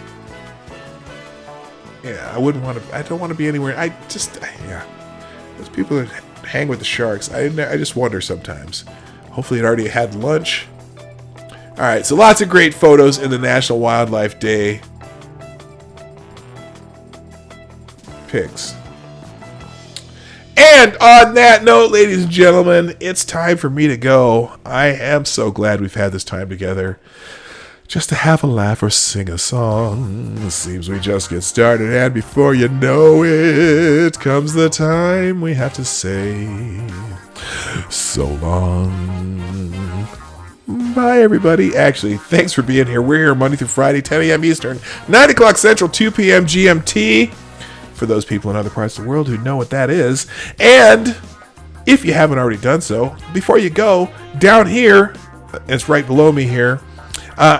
Yeah, I don't want to be anywhere. Those people that hang with the sharks, I just wonder sometimes. Hopefully it already had lunch. All right, so lots of great photos in the National Wildlife Day pics. And on that note, ladies and gentlemen, it's time for me to go. I am so glad we've had this time together. Just to have a laugh or sing a song. It seems we just get started, and before you know it, comes the time we have to say so long. Bye, everybody. Actually, thanks for being here. We're here Monday through Friday, 10 a.m. Eastern, 9 o'clock Central, 2 p.m. GMT. For those people in other parts of the world who know what that is. And if you haven't already done so, before you go, down here, it's right below me here,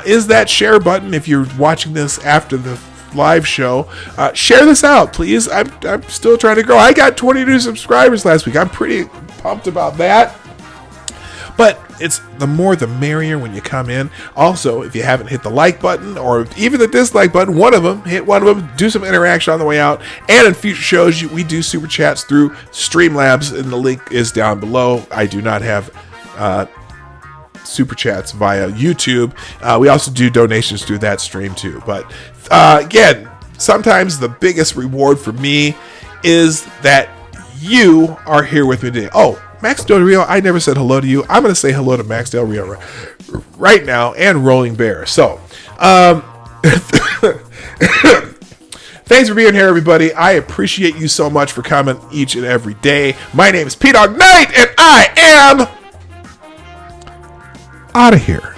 is that share button. If you're watching this after the live show, share this out, please. I'm still trying to grow. I got 20 new subscribers last week. I'm pretty pumped about that. But it's the more the merrier when you come in. Also, if you haven't hit the like button or even the dislike button, hit one of them, do some interaction on the way out. And in future shows, we do super chats through Streamlabs, and the link is down below. I do not have super chats via YouTube. We also do donations through that stream too. But again, sometimes the biggest reward for me is that you are here with me today. Oh, Max Del Rio, I never said hello to you. I'm going to say hello to Max Del Rio right now, and Rolling Bear. So, thanks for being here, everybody. I appreciate you so much for coming each and every day. My name is Dawg Knight, and I am out of here.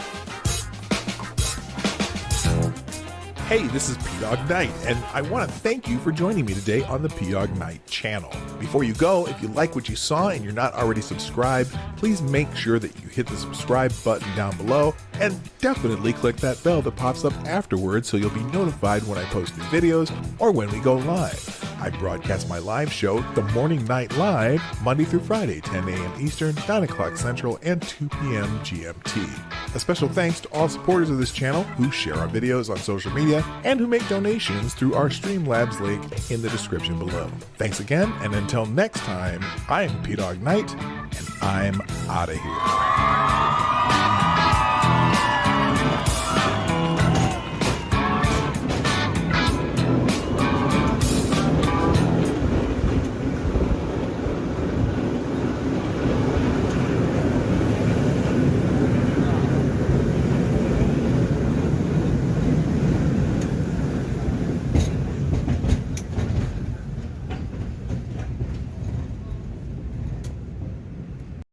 Hey, this is Dawg Knight, and I want to thank you for joining me today on the Dawg Knight channel. Before you go, if you like what you saw and you're not already subscribed, please make sure that you hit the subscribe button down below, and definitely click that bell that pops up afterwards so you'll be notified when I post new videos or when we go live. I broadcast my live show, The Morning Night Live, Monday through Friday, 10 a.m. Eastern, 9 o'clock Central, and 2 p.m. GMT. A special thanks to all supporters of this channel who share our videos on social media and who make donations through our Streamlabs link in the description below. Thanks again, and until next time, I'm Dawg Knight, and I'm out of here.